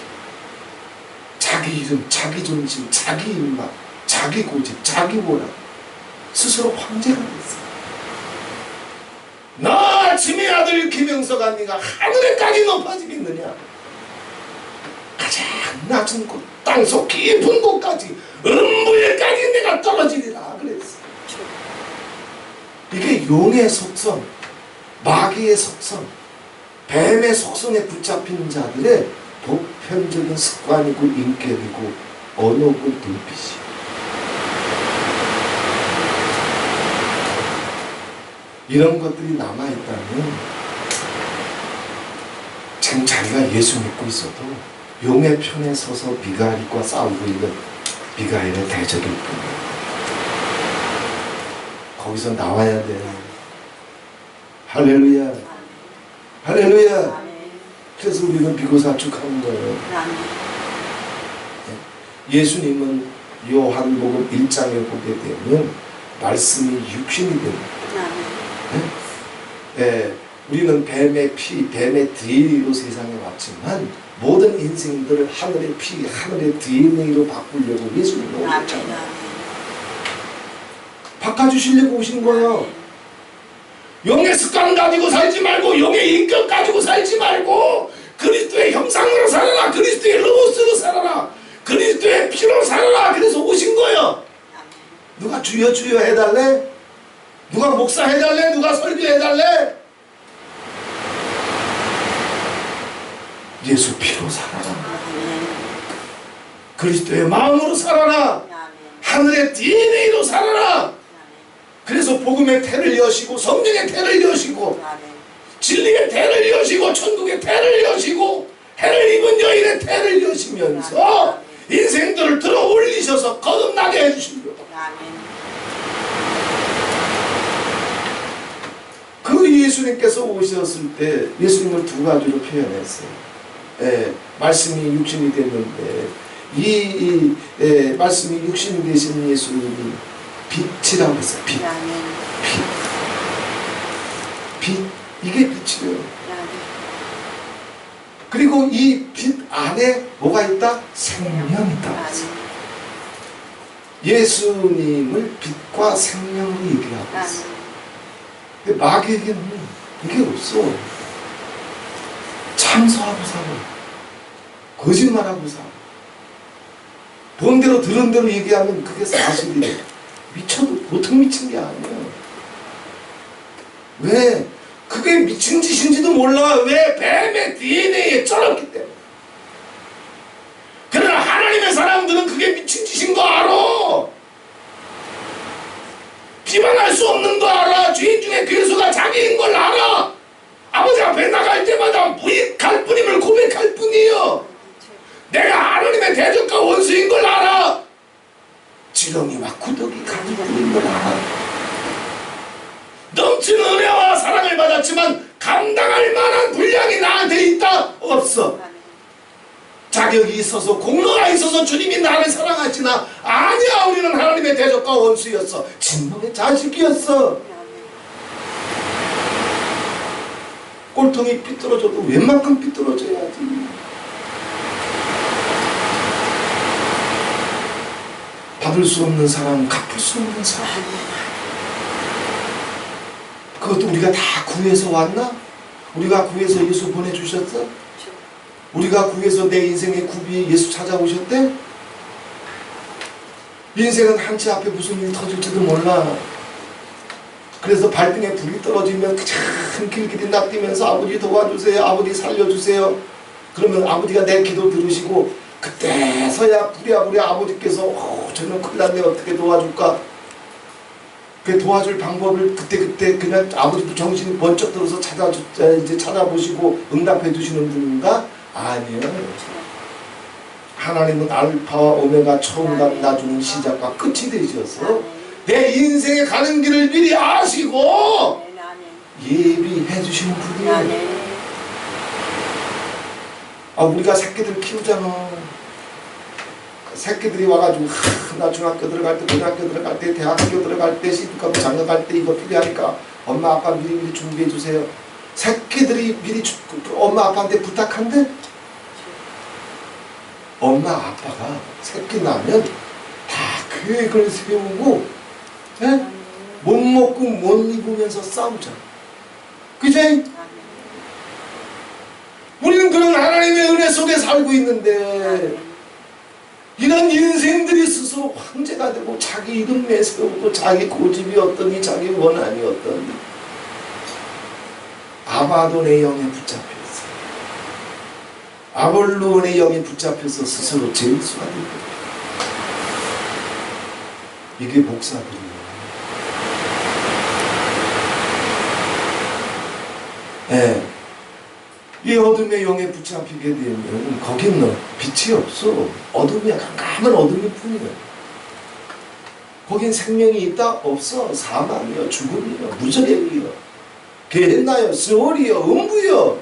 Speaker 1: 자기 이름, 자기 존심, 자기 입맛, 자기 고집, 자기 원함, 스스로 황제가 됐어요. 나 짐의 아들 김영서가 네가 하늘에까지 높아지겠느냐? 가장 낮은 곳, 땅속 깊은 곳까지, 음부에까지 내가 떨어지리라 그랬어. 이게 용의 속성, 마귀의 속성, 뱀의 속성에 붙잡힌 자들의 보편적인 습관이고 인격이고 언어고 눈빛이. 이런 것들이 남아있다면 지금 자기가 예수 믿고 있어도 용의 편에 서서 미가엘과 싸우고 있는 미가엘의 대적일 뿐이에요. 거기서 나와야 돼요. 할렐루야. 할렐루야. 그래서 우리는 비고사축하는 거예요. 예수님은 요한복음 1장에 보게 되면 말씀이 육신이 됩니다. 우리는 뱀의 피, 뱀의 DNA로 세상에 왔지만 모든 인생들을 하늘의 피, 하늘의 DNA로 바꾸려고 예수님이 오셨잖아요. 바꿔주시려고 오신 거예요. 용의 습관 가지고 살지 말고 용의 인격 가지고 살지 말고 그리스도의 형상으로 살아라. 그리스도의 로고스로 살아라. 그리스도의 피로 살아라. 그래서 오신 거예요. 누가 주여 주여 해달래? 누가 목사 해달래? 누가 설교해달래? 예수 피로 살아라. 그리스도의 마음으로 살아라. 하늘의 DNA로 살아라. 그래서 복음의 태를 여시고 성령의 태를 여시고 진리의 태를 여시고 천국의 태를 여시고 해를 입은 여인의 태를 여시면서 인생들을 들어 올리셔서 거듭나게 해주시려고. 그 예수님께서 오셨을 때 예수님을 두 가지로 표현했어요. 말씀이 육신이 됐는데 이 말씀이 육신이 되신 예수님이 빛이라고 했어요. 빛. 이게 빛이에요. 그리고 이 빛 안에 뭐가 있다? 생명이 있다. 예수님을 빛과 생명으로 얘기하고 있어요. 근데 마귀에게는 이게 없어. 참소하고 살아. 거짓말하고 살아. 본 대로 들은 대로 얘기하면 그게 사실이에요. 미쳐도 보통 미친 게 아니에요. 왜? 그게 미친 짓인지도 몰라. 왜? 뱀의 DNA에 쩔었기 때문에. 그러나 하나님의 사람들은 그게 미친 짓인 거 알아. 비방할 수 없는 거 알아. 죄인 중에 괴수가 자기인 걸 알아. 아버지 앞에 나갈 때마다 무익할 뿐임을 고백할 뿐이에요. 내가 하나님의 대적과 원수인 걸 알아. 지렁이와 구더기 가지고 있는 걸 알아. 넘치는 은혜와 사랑을 받았지만 감당할 만한 분량이 나한테 있다? 없어. 자격이 있어서 공로가 있어서 주님이 나를 사랑하시나? 아니야. 우리는 하나님의 대적과 원수였어. 진노의 자식이었어. 꼴통이 삐뚤어져도 웬만큼 삐뚤어져야지. 받을 수 없는 사람, 갚을 수 없는 사람. 그것도 우리가 다 구해서 왔나? 우리가 구해서 예수 보내주셨어? 우리가 구해서 내 인생의 구비에 예수 찾아오셨대? 인생은 한치 앞에 무슨 일이 터질지도 몰라. 그래서 발등에 불이 떨어지면 참 길길이 낚이면서 아버지 도와주세요, 아버지 살려주세요. 그러면 아버지가 내 기도 들으시고 그때서야 부랴부랴 아버지께서 저는 큰일 났네, 어떻게 도와줄까? 그 도와줄 방법을 그때 그냥 아버지도 정신이 번쩍 들어서 찾아보시고 응답해 주시는 분인가? 아니에요. 하나님은 알파와 오메가, 처음과 나중, 시작과 끝이 되셨어. 내 인생에 가는 길을 미리 아시고 예비해 주시는 분이에요. 우리가 새끼들 키우잖아. 새끼들이 와가지고 나 중학교 들어갈 때, 고등학교 들어갈 때, 대학교 들어갈 때, 시집가고 장가갈 때 이거 필요하니까 엄마 아빠 미리 준비해 주세요. 새끼들이 미리 엄마 아빠한테 부탁한대. 엄마 아빠가 새끼 나면 다 계획을 세우고, 예? 못 먹고 못 입으면서 싸우잖아. 그치? 우리는 그런 하나님의 은혜 속에 살고 있는데 이런 인생들이 스스로 황제가 되고 자기 이름 내세우고 자기 고집이 어떠니 자기 원한이 어떠니 아바돈의 영에 붙잡혔어. 아볼론의 영에 붙잡혀서 스스로 제우스가 되고. 이게 목사들이에요. 네. 이 어둠의 영에 붙잡히게 되면 거기는 빛이 없어. 어둠이야. 깜깜한 어둠일 뿐이야. 거긴 생명이 있다? 없어. 사망이요, 죽음이요, 무저갱이요, 게hen나요, 스월이요, 음부요,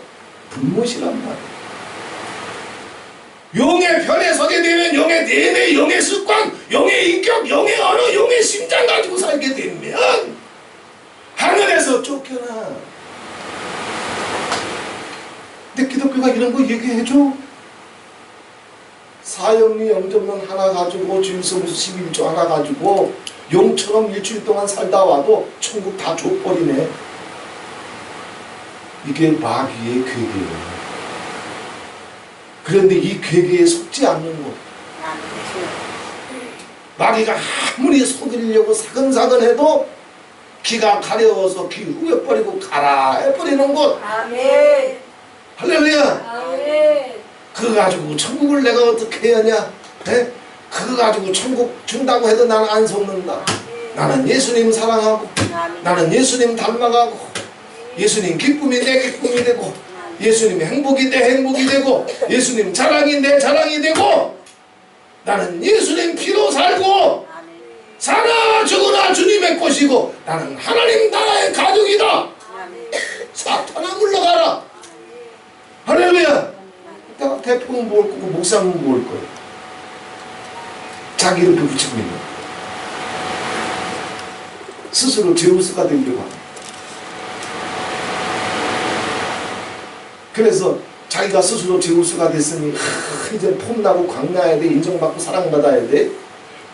Speaker 1: 불못이란 말이야. 용의 편에 서게 되면 용의 내내, 용의 습관, 용의 인격, 용의 언어, 용의 심장 가지고 살게 되면 하늘에서 쫓겨나. 근데 기독교가 이런 거 얘기해줘? 사형리 영접론 하나 가지고 주일성수 11조 하나 가지고 용처럼 일주일 동안 살다 와도 천국 다 줘버리네. 이게 마귀의 괴계예요. 그런데 이 괴계에 속지 않는 것. 마귀가 아무리 속이려고 사근사근 해도 귀가 가려워서 귀 후벼버리고 가라 해버리는 것.
Speaker 2: 아멘.
Speaker 1: 할렐루야.
Speaker 2: 아멘.
Speaker 1: 그거 가지고 천국을 내가 어떻게 해야 하냐? 에? 그거 가지고 천국 준다고 해도 나는 안 속는다. 나는 예수님 사랑하고 나는 예수님 닮아가고 예수님 기쁨이 내 기쁨이 되고 예수님 행복이 내 행복이 되고 예수님 자랑이 내 자랑이 되고 나는 예수님 피로 살고 사나 죽으나 주님의 것이고 나는 하나님 나라의 가족이다. 사탄아 물러가라. 할렐루야. 내가 대표는 뭘 거고 목사는 뭘 거예요. 자기 이름표 붙이고 있는 거예요. 스스로 제우스가 되려고 합니다. 그래서 자기가 스스로 제우스가 됐으니 이제 폼나고 광나야 돼. 인정받고 사랑받아야 돼.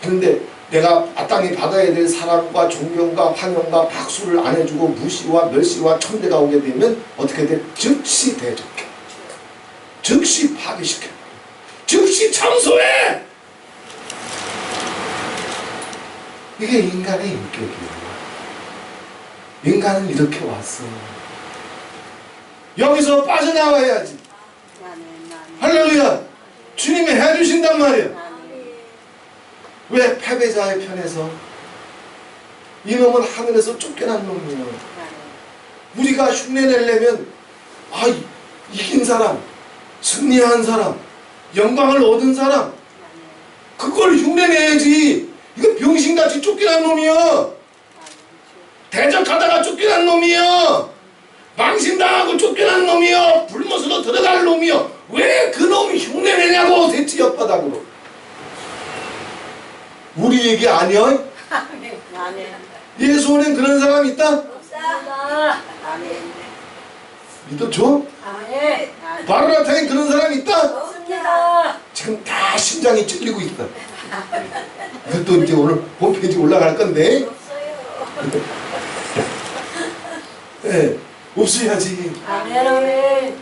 Speaker 1: 그런데 내가 마땅히 받아야 될 사랑과 존경과 환영과 박수를 안 해주고 무시와 멸시와 천대가 오게 되면 어떻게 돼? 즉시 대적해. 즉시 파괴시켜. 즉시 청소해. 이게 인간의 인격이에요. 인간은 이렇게 왔어. 여기서 빠져나와야지. 할렐루야. 주님이 해주신단 말이에요. 왜 패배자의 편에서? 이놈은 하늘에서 쫓겨난 놈이에요. 우리가 흉내내려면 이긴 사람, 승리한 사람, 영광을 얻은 사람, 그걸 흉내내야지. 이거 병신같이 쫓겨난 놈이야. 대적하다가 쫓겨난 놈이야. 망신당하고 쫓겨난 놈이야. 불못으로 들어갈 놈이야. 왜 그 놈이 흉내내냐고 대치 혓바닥으로. 우리 얘기 아니야? 예수 안엔 그런 사람 있다?
Speaker 2: 없다. 아멘.
Speaker 1: 믿어줘?
Speaker 2: 아멘.
Speaker 1: 마라나타에 그런 사람 있다?
Speaker 2: 없습니다.
Speaker 1: 지금 다 심장이 찔리고 있다. 이것도 이제 오늘 홈페이지 올라갈 건데.
Speaker 2: 없어요.
Speaker 1: 네, 없어야지.
Speaker 2: 아멘. 아멘.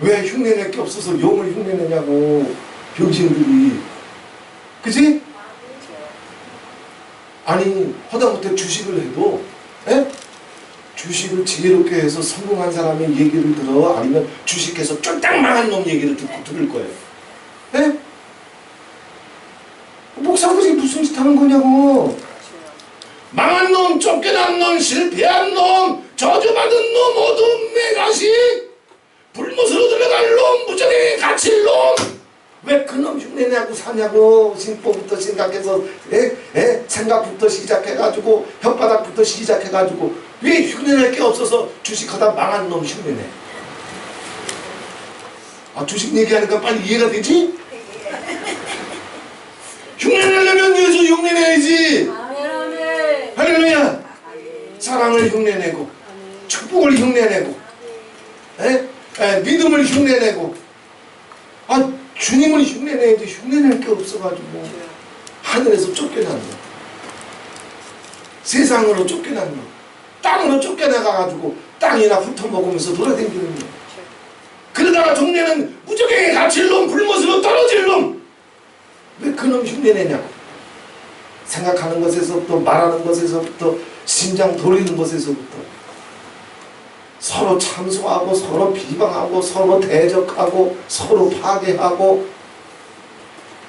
Speaker 1: 왜 흉내낼 게 없어서 용을 흉내내냐고, 병신들이. 그지? 아니, 허다못해 주식을 해도, 에? 주식을 지혜롭게 해서 성공한 사람의 얘기를 들어, 아니면 주식해서 쫄딱 망한 놈 얘기를 들을 거예요. 에? 목사가 지금 무슨 짓 하는 거냐고. 망한 놈, 쫓겨난 놈, 실패한 놈, 저주받은 놈, 어둠의 가식, 불못으로 들어갈 놈, 무적에 갇힐 놈. 왜 그놈 흉내내고 사냐고. 심보부터 생각해서 생각부터 시작해가지고 혓바닥부터 시작해가지고 왜 흉내낼 게 없어서 주식하다 망한 놈 흉내내. 아, 주식 얘기하니까 빨리 이해가 되지? 흉내내려면 예수 흉내내야지.
Speaker 2: 아멘. 아멘.
Speaker 1: 할렐루야. 사랑을 흉내내고 축복을 흉내내고 믿음을 흉내내고, 아, 주님을 흉내내야지. 흉내낼 게 없어가지고 하늘에서 쫓겨난 놈, 세상으로 쫓겨난 놈, 땅으로 쫓겨나가가지고 땅이나 훑어먹으면서 돌아다니는 놈, 그러다가 종래는 무적행에 갇힐 놈, 불못으로 떨어질 놈. 왜 그놈 흉내내냐고. 생각하는 것에서부터, 말하는 것에서부터, 심장 돌리는 것에서부터 서로 참소하고 서로 비방하고 서로 대적하고 서로 파괴하고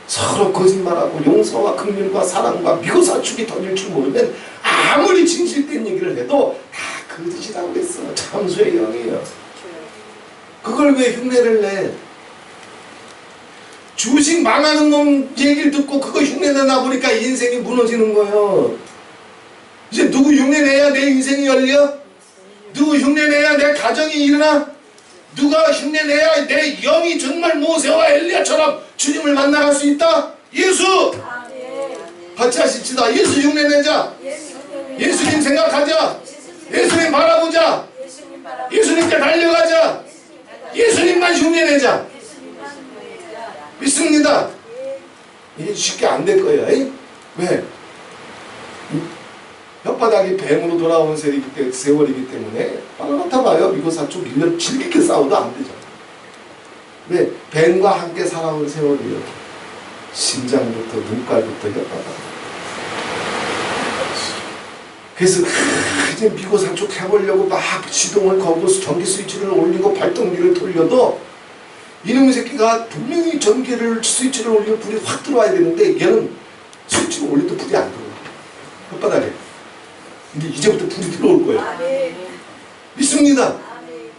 Speaker 1: 서로 거짓말하고 용서와 긍휼과 사랑과 미고사축이 터질 줄 모르면 아무리 진실된 얘기를 해도 다 거짓이라고 했어. 참소의 영이에요. 그걸 왜 흉내를 내? 주식 망하는 놈 얘기를 듣고 그거 흉내내다 보니까 인생이 무너지는 거예요. 이제 누구 흉내내야 내 인생이 열려? 누구 흉내내야 내 가정이 일어나? 누가 흉내내야 내 영이 정말 모세와 엘리야처럼 주님을 만나갈 수 있다? 예수!
Speaker 2: 아멘.
Speaker 1: 같이 하십시다. 예수 흉내내자. 예수님 생각하자. 예수님 바라보자.
Speaker 2: 예수님 바라보자.
Speaker 1: 예수님께 달려가자. 예수님만 흉내내자. 믿습니다. 이게 쉽게 안 될 거예요. 에이? 왜? 혓바닥이 뱀으로 돌아온 세월이기 때문에 빨갛다 봐요. 이거 사쪽 1년 질기게 싸워도 안 되죠. 왜? 뱀과 함께 살아온 세월이요. 심장부터 눈깔부터 혓바닥. 그래서 이제 미고산축 해보려고 막 시동을 걸고 전기 스위치를 올리고 발동기를 돌려도 이놈의 새끼가 분명히 전기를 스위치를 올리면 불이 확 들어와야 되는데 얘는 스위치를 올려도 불이 안 들어와. 혓바닥에. 근데 이제부터 불이 들어올 거예요.
Speaker 2: 아멘.
Speaker 1: 믿습니다.
Speaker 2: 아멘.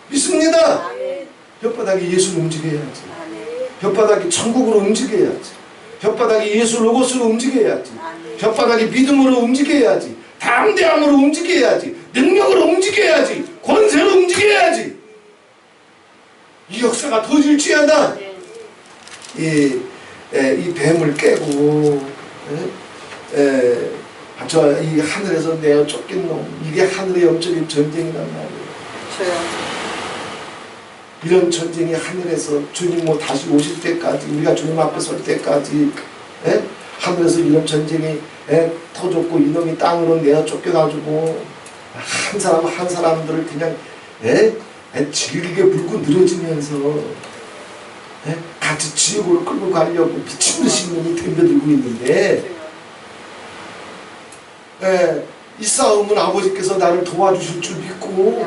Speaker 1: 믿습니다.
Speaker 2: 아멘.
Speaker 1: 혓바닥이 예수를 움직여야지.
Speaker 2: 아멘.
Speaker 1: 혓바닥이 천국으로 움직여야지. 혓바닥이 예수 로고스로 움직여야지.
Speaker 2: 아멘.
Speaker 1: 혓바닥이 믿음으로 움직여야지. 담대함으로 움직여야지. 능력으로 움직여야지. 권세로 움직여야지. 이 역사가 터질지어다. 이 뱀을 깨고 저 이 하늘에서 내어 쫓긴 놈, 이게 하늘의 영적인 전쟁이란 말이에요. 이런 전쟁이 하늘에서 주님 뭐 다시 오실 때까지, 우리가 주님 앞에 설 때까지 하늘에서 이런 전쟁이 터졌고 이놈이 땅으로 내어 쫓겨가지고 한 사람 한 사람들을 그냥 질기게 물고 늘어지면서 같이 지옥으로 끌고 가려고 미친듯이 놈이 덤벼들고 있는데, 이 싸움은 아버지께서 나를 도와주실 줄 믿고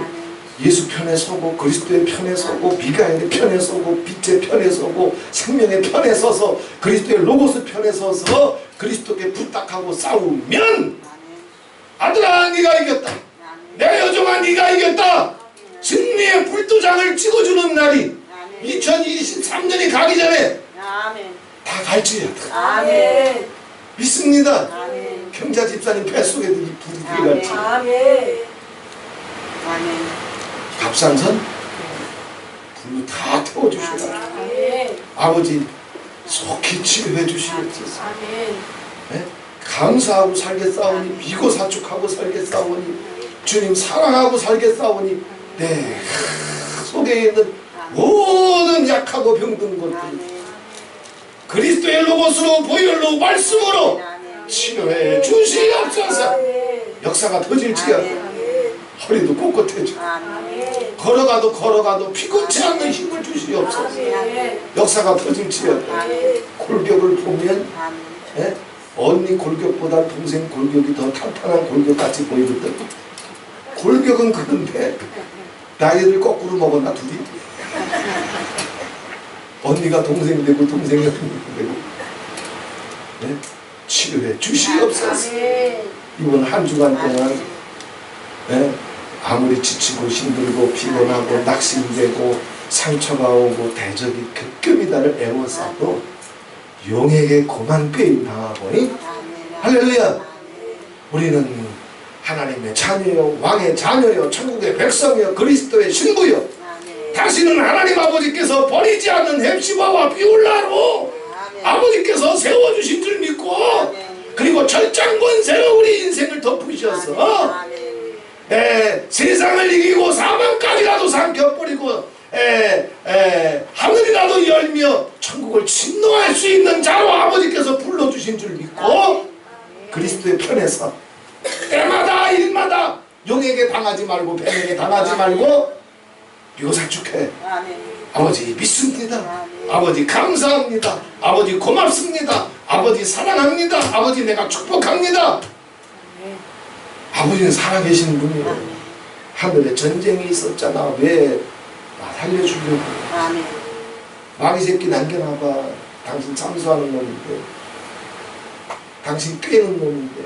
Speaker 1: 예수 편에 서고 그리스도의 편에 서고 미가엘의 편에 서고 빛의 편에 서고 생명의 편에 서서 그리스도의 로고스 편에 서서 그리스도께 부탁하고 싸우면, 아들아 네가 이겼다, 내 여종아 네가 이겼다, 승리의 불도장을 찍어주는 날이 2023년이 가기 전에 다 갈지어다.
Speaker 2: 아멘.
Speaker 1: 믿습니다.
Speaker 2: 아멘.
Speaker 1: 경자 집사님 뱃속에도 이 불이 들어갈지.
Speaker 2: 아멘.
Speaker 1: 갑상선 불로 다 태워주시라.
Speaker 2: 아멘.
Speaker 1: 아버지 속히 치료해 주시옵소서.
Speaker 2: 아멘.
Speaker 1: 감사하고 살겠사오니, 미고 사축하고 살겠사오니, 주님 사랑하고 살겠사오니, 네 속에 있는 모든 약하고 병든 것들 그리스도의 로고스로 보혈로 말씀으로 치료해 주시옵소서. 역사가 터질지어다. 허리도 꼿꼿해지고 걸어가도 피곤치 않는 힘을 주시옵소서. 역사가 터질지어다. 골격을 보면 언니 골격보다 동생 골격이 더 탄탄한 골격같이 보이거든. 골격은 그런데 나이를 거꾸로 먹었나 둘이? 언니가 동생 되고 동생이 언니 되고 치료해 주시옵소서. 이번 한 주간 동안 아무리 지치고 힘들고 피곤하고 낙심되고 상처가 오고 대적이 겹겹이다를 애워싸도 용에게 고만 꾀임 당하보니 할렐루야. 우리는 하나님의 자녀요 왕의 자녀요 천국의 백성이요 그리스도의 신부요 다시는 하나님 아버지께서 버리지 않는 헵시바와 비올라로 아버지께서 세워주신 줄 믿고 그리고 절장권세로 우리 인생을 덮으셔서 세상을 이기고 사망까지라도 삼켜버리고 하늘이라도 열며 천국을 침노할 수 있는 자로 아버지께서 불러주신 줄 믿고 그리스도의 편에서 때마다 일마다 용에게 당하지 말고 뱀에게 당하지 말고 요사축해 아버지 믿습니다. 아버지 감사합니다. 아버지 고맙습니다. 아버지 사랑합니다. 아버지 내가 축복합니다. 아버지는 살아계신 분이에요. 하늘에 전쟁이 있었잖아. 왜 나 살려주려고. 마귀 새끼 남겨놔봐. 당신 참수하는 놈인데 당신 꿰는 놈인데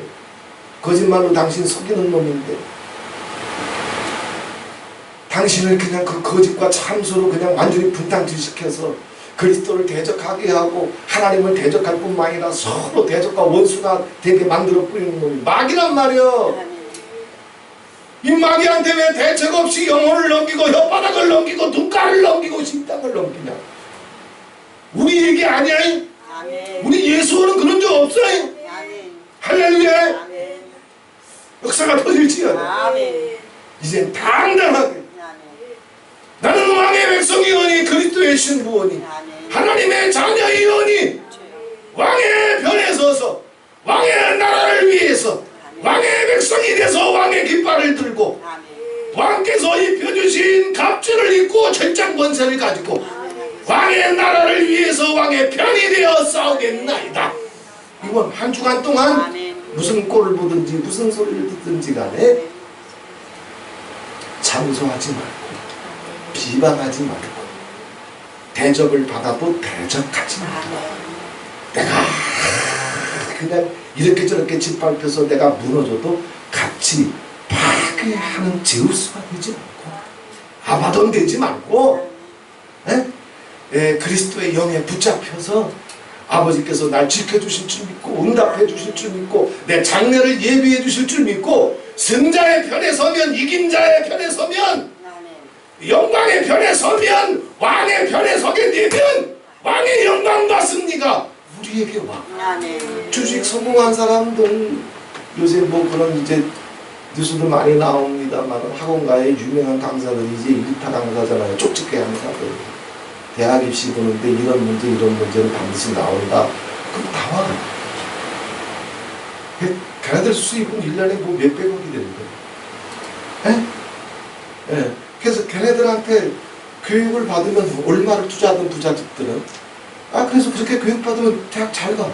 Speaker 1: 거짓말로 당신 속이는 놈인데 당신을 그냥 그 거짓과 참수로 그냥 완전히 분탕질시켜서 그리스도를 대적하게 하고 하나님을 대적할 뿐만 아니라 서로 대적과 원수가 되게 만들어 뿌리는 놈이 마귀란 말이요. 이 마귀한테 왜 대책 없이 영혼을 넘기고 혓바닥을 넘기고 눈가를 넘기고 심장을 넘기냐. 우리 얘기 아니야. 우리 예수는 그런 적 없어요. 할렐루야. 역사가 터질지어다. 이젠 당당하게 나는 왕의 백성이오니 그리스도의 신부오니 하나님의 자녀이오니 왕의 편에 서서 왕의 나라를 위해서 왕의 백성이 돼서 왕의 깃발을 들고 왕께서 입혀주신 갑주를 입고 절장 권세를 가지고 왕의 나라를 위해서 왕의 편이 되어 싸우겠나이다. 이번 한 주간 동안 무슨 꼴을 보든지 무슨 소리를 듣든지 간에 참소하지 말고 비방하지 말고 대접을 받아도 대적하지 말고 내가 그냥 이렇게 저렇게 짓밟혀서 내가 무너져도 같이 파괴하는 제우스가 되지 말고 아바돈 되지 말고 그리스도의 영에 붙잡혀서 아버지께서 날 지켜주실 줄 믿고 응답해 주실 줄 믿고 내 장래를 예비해 주실 줄 믿고 승자의 편에 서면 이긴 자의 편에 서면 영광의 편에 서면 왕의 편에 서게 되면 왕의 영광과 승리가 우리에게 와. 주식 성공한 사람들 요새 뭐 그런 이제 뉴스도 많이 나옵니다만 학원가의 유명한 강사들이 이제 1타 강사잖아요. 쪽집게 강사들. 대학 입시 보는데 이런 문제는 반드시 나온다. 그럼 다 와. 걔네들 수입은 1년에 뭐 몇백억이 되는데. 그래서 걔네들한테 교육을 받으면 얼마를 투자하던 부자집들은 그래서 그렇게 교육받으면 대학 잘 가.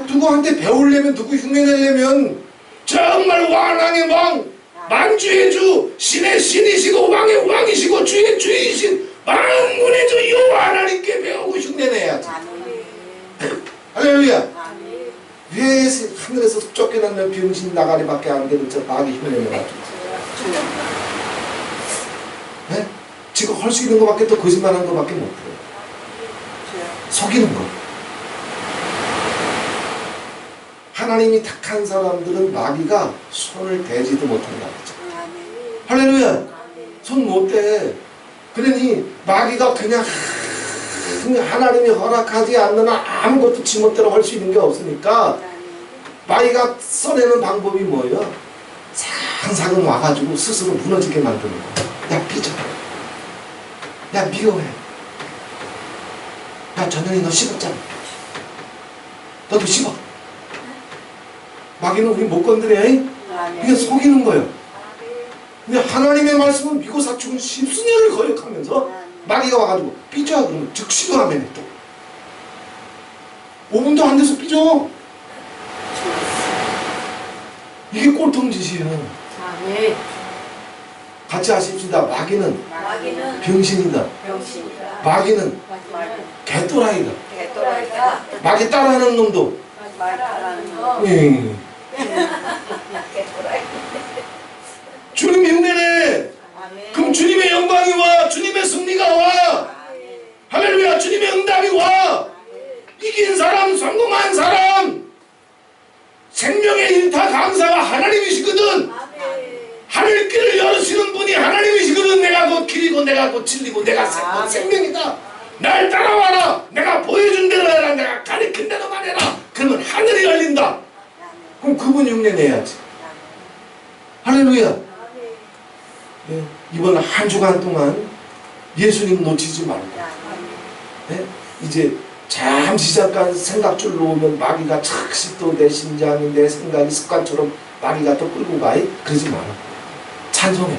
Speaker 1: 누구한테 배우려면 누구 흉내내려면 정말 왕왕의 왕 만주의 주 신의 신이시고 왕의 왕이시고 주의 주이신 만군의 주 여호와 하나님께 배우고 흉내내야지. 할렐루야. 왜 하늘에서 쫓겨나는 병신 나가리밖에 안 되는 저 마귀 흉내내가지고 지금 할 수 있는 것밖에 또 거짓말하는 것밖에 못해요. 속이는 거. 하나님이 택한 사람들은 마귀가 손을 대지도 못한다. 할렐루야. 손 못 대. 그러니 마귀가 그냥 하나님이 허락하지 않는 아무것도 지멋대로 할 수 있는 게 없으니까 마귀가 써내는 방법이 뭐예요? 한사근 와가지고 스스로 무너지게 만드는 거야. 야 삐져. 야 미워해. 야 전현이 너 씹었잖아. 너도 씹어. 마귀는 우리 못 건드려. 이게 속이는 거예요. 근데 하나님의 말씀은 미고 사축은 십수년을 거역하면서 마귀가 와가지고 삐져 그러면 즉시로 하면 또 5분도 안 돼서 삐져. 이게 꼴통짓이에요. 같이 하십시다. 마귀는 병신이다. 마귀는 개또라이다. 마귀 따라하는 놈도 주님이 흉내내. 그럼 주님의 영광이 와. 주님의 승리가 와. 할렐루야. 주님의 응답이 와. 이긴 사람, 성공한 사람, 생명의 일타 강사가 하나님이시거든. 하늘길을 열으시는 분이 하나님이시거든. 내가 곧 길이고 내가 곧 진리고 내가 생명이다. 날 따라와라. 내가 보여준 대로 해라. 내가 가리킨 대로만 해라. 그러면 하늘이 열린다. 그럼 그분이 흉내내야지. 할렐루야. 예, 이번 한 주간 동안 예수님 놓치지 말고, 예? 이제 잠시 잠깐 생각 줄 놓으면 마귀가 착시 또 내 심장이 내 생각이 습관처럼 마귀가 또 끌고 가. 그러지 마라. 찬송해.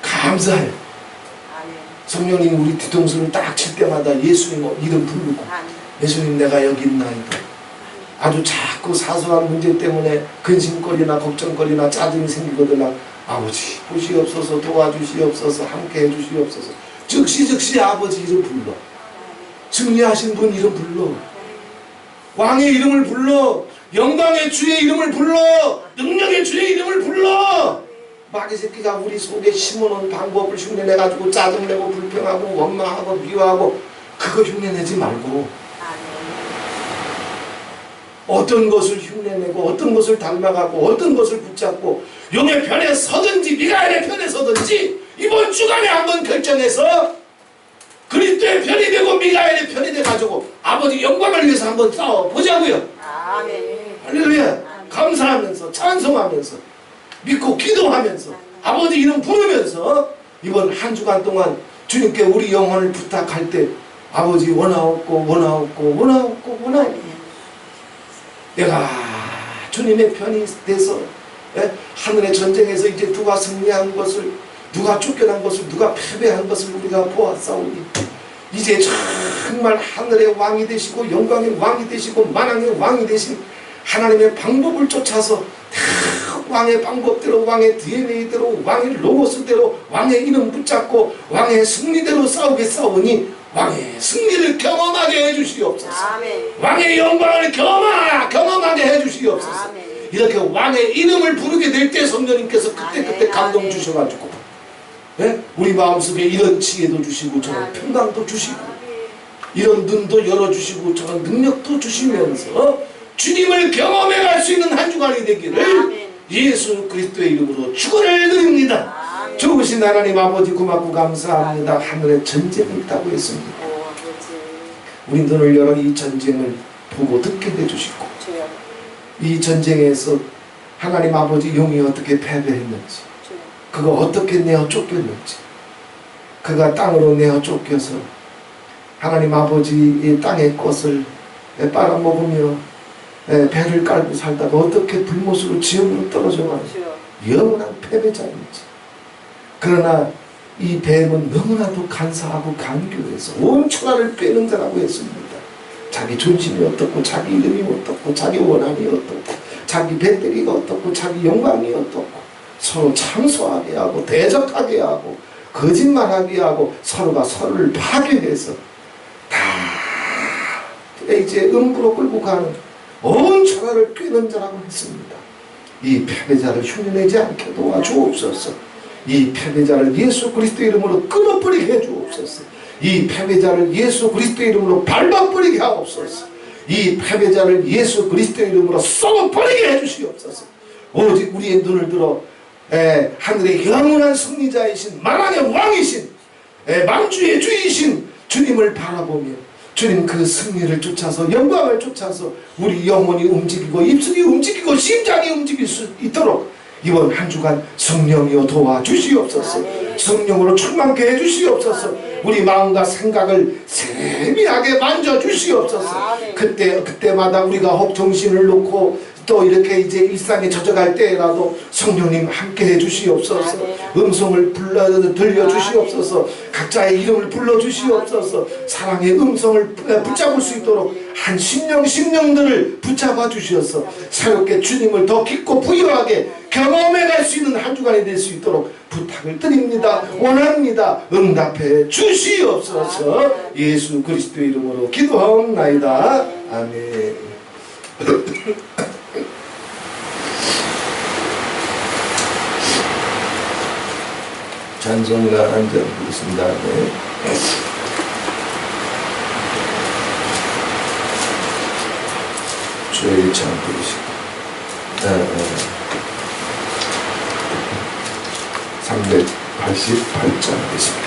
Speaker 1: 감사해. 성령님 우리 뒤통수를 딱 칠 때마다 예수님 이름 부르고, 예수님 내가 여기 있나이다. 아주 자꾸 사소한 문제 때문에 근심거리나 걱정거리나 짜증이 생기거든. 아버지 보시옵소서, 도와주시옵소서, 함께 해주시옵소서. 즉시 아버지 이름 불러. 승리하신 분 이름 불러. 왕의 이름을 불러. 영광의 주의 이름을 불러. 능력의 주의 이름을 불러. 마귀 새끼가 우리 속에 심어놓은 방법을 흉내내가지고 짜증내고 불평하고 원망하고 미워하고 그거 흉내내지 말고, 어떤 것을 흉내내고 어떤 것을 닮아가고 어떤 것을 붙잡고 용의 편에 서든지 미가엘의 편에 서든지 이번 주간에 한번 결정해서 그리스도의 편이 되고 미가엘의 편이 돼가지고 아버지 영광을 위해서 한번 싸워보자고요. 할렐루야. 감사하면서 찬송하면서 믿고 기도하면서 아버지 이름 부르면서 이번 한 주간 동안 주님께 우리 영혼을 부탁할 때 아버지 원하옵고 내가 주님의 편이 돼서, 하늘의 전쟁에서 이제 누가 승리한 것을, 누가 쫓겨난 것을, 누가 패배한 것을 우리가 보았사오니 이제 정말 하늘의 왕이 되시고 영광의 왕이 되시고 만왕의 왕이 되신 하나님의 방법을 쫓아서 왕의 방법대로, 왕의 DNA대로, 왕의 로고스대로, 왕의 이름 붙잡고 왕의 승리대로 싸우니 왕의 승리를 경험하게 해주시옵소서. 왕의 영광을 경험하게 해주시옵소서. 이렇게 왕의 이름을 부르게 될 때 성령님께서 그때 감동 주셔가지고, 우리 마음속에 이런 지혜도 주시고 저런 평강도 주시고 이런 눈도 열어주시고 저런 능력도 주시면서 주님을 경험해 갈 수 있는 한 주간이 되기를 예수 그리스도의 이름으로 축원을 드립니다. 좋으신 하나님 아버지 고맙고 감사합니다. 하늘에 전쟁이 있다고 했습니다. 우리 눈을 열어 이 전쟁을 보고 듣게 해주시고, 이 전쟁에서 하나님 아버지 용이 어떻게 패배했는지, 그가 어떻게 내어 쫓겼는지, 그가 땅으로 내어 쫓겨서 하나님 아버지 이 땅의 것을 빨아먹으며 배를 깔고 살다가 어떻게 불못으로 지옥으로 떨어져가는 영원한 패배자인지, 그러나 이 뱀은 너무나도 간사하고 간교해서 온 천하를 꿰는 자라고 했습니다. 자기 존심이 어떻고 자기 이름이 어떻고 자기 원함이 어떻고 자기 배때리가 어떻고 자기 영광이 어떻고 서로 참소하게 하고 대적하게 하고 거짓말하게 하고 서로가 서로를 파괴해서 다 이제 음부로 끌고 가는 온 천하를 꿰는 자라고 했습니다. 이 패배자를 흉내내지 않게 도와주옵소서. 이 패배자를 예수 그리스도 이름으로 끊어버리게 해주옵소서. 이 패배자를 예수 그리스도 이름으로 밟아버리게 하옵소서. 이 패배자를 예수 그리스도 이름으로 썩어버리게 해주시옵소서. 오직 우리의 눈을 들어 하늘의 영원한 승리자이신 만왕의 왕이신 만주의 주이신 주님을 바라보며 주님 그 승리를 쫓아서 영광을 쫓아서 우리 영혼이 움직이고 입술이 움직이고 심장이 움직일 수 있도록 이번 한 주간 성령이여 도와주시옵소서. 성령으로 충만케 해주시옵소서. 우리 마음과 생각을 세밀하게 만져주시옵소서. 그때마다 우리가 혹 정신을 놓고 또 이렇게 이제 일상에 젖어갈 때라도 성령님 함께 해주시옵소서. 음성을 들려주시옵소서. 각자의 이름을 불러주시옵소서. 사랑의 음성을 붙잡을 수 있도록 한 심령들을 붙잡아 주셔서 새롭게 주님을 더 깊고 부유하게 경험해 갈 수 있는 한 주간이 될 수 있도록 부탁을 드립니다. 원합니다. 응답해 주시옵소서. 예수 그리스도의 이름으로 기도하옵나이다. 아멘. 찬송가 한 절 부르겠습니다. 네. 주의 참 부르시고 388장 되겠습니다.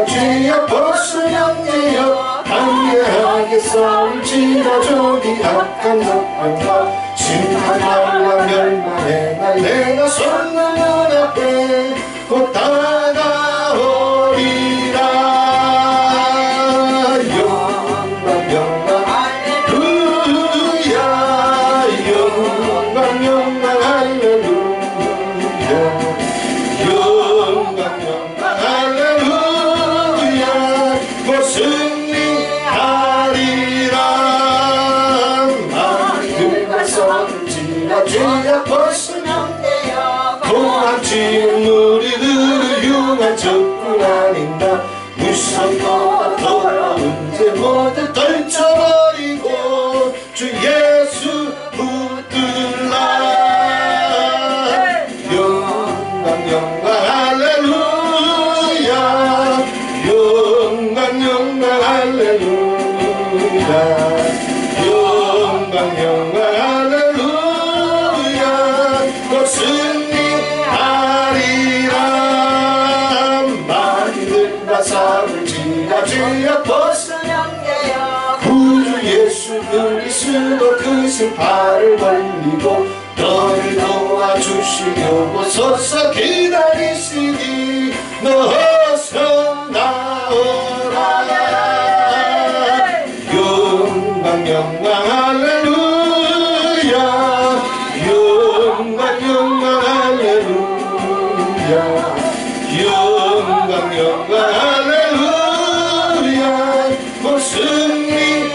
Speaker 1: 주여 벗으령내여 담대하게 싸울 지라 저기 악한 덕분과 심판과 멸망의 날 내가 섰는 문 앞에 곧 다가오리라. 영광 영광 할렐루야. 영광 영광 할렐루야. 영광 영광 할렐루야. 곧 승리하리라. 만들과 선을 지나 죄악 벗으면 고맙지는 우리들을 흉한 적군 아닌가. 무섭고 더러운 죄 모두 덜쳐버리고 주 예수 붙들라. 영광 영광 할렐루야. 영광 영광 할렐루야. 영광 영광 할렐루야. 곧 승리하리라. 만들과 사울 지라 죄악 벗으령내여 구주 예수 그리스도 그 심판을 벌리고 너를 도와주시려고서서 기다리시니 너 어서 나오라. 영광 영광 할렐루야. 영광 영광 할렐루야. 영광 영광 할렐루야. 곧 승리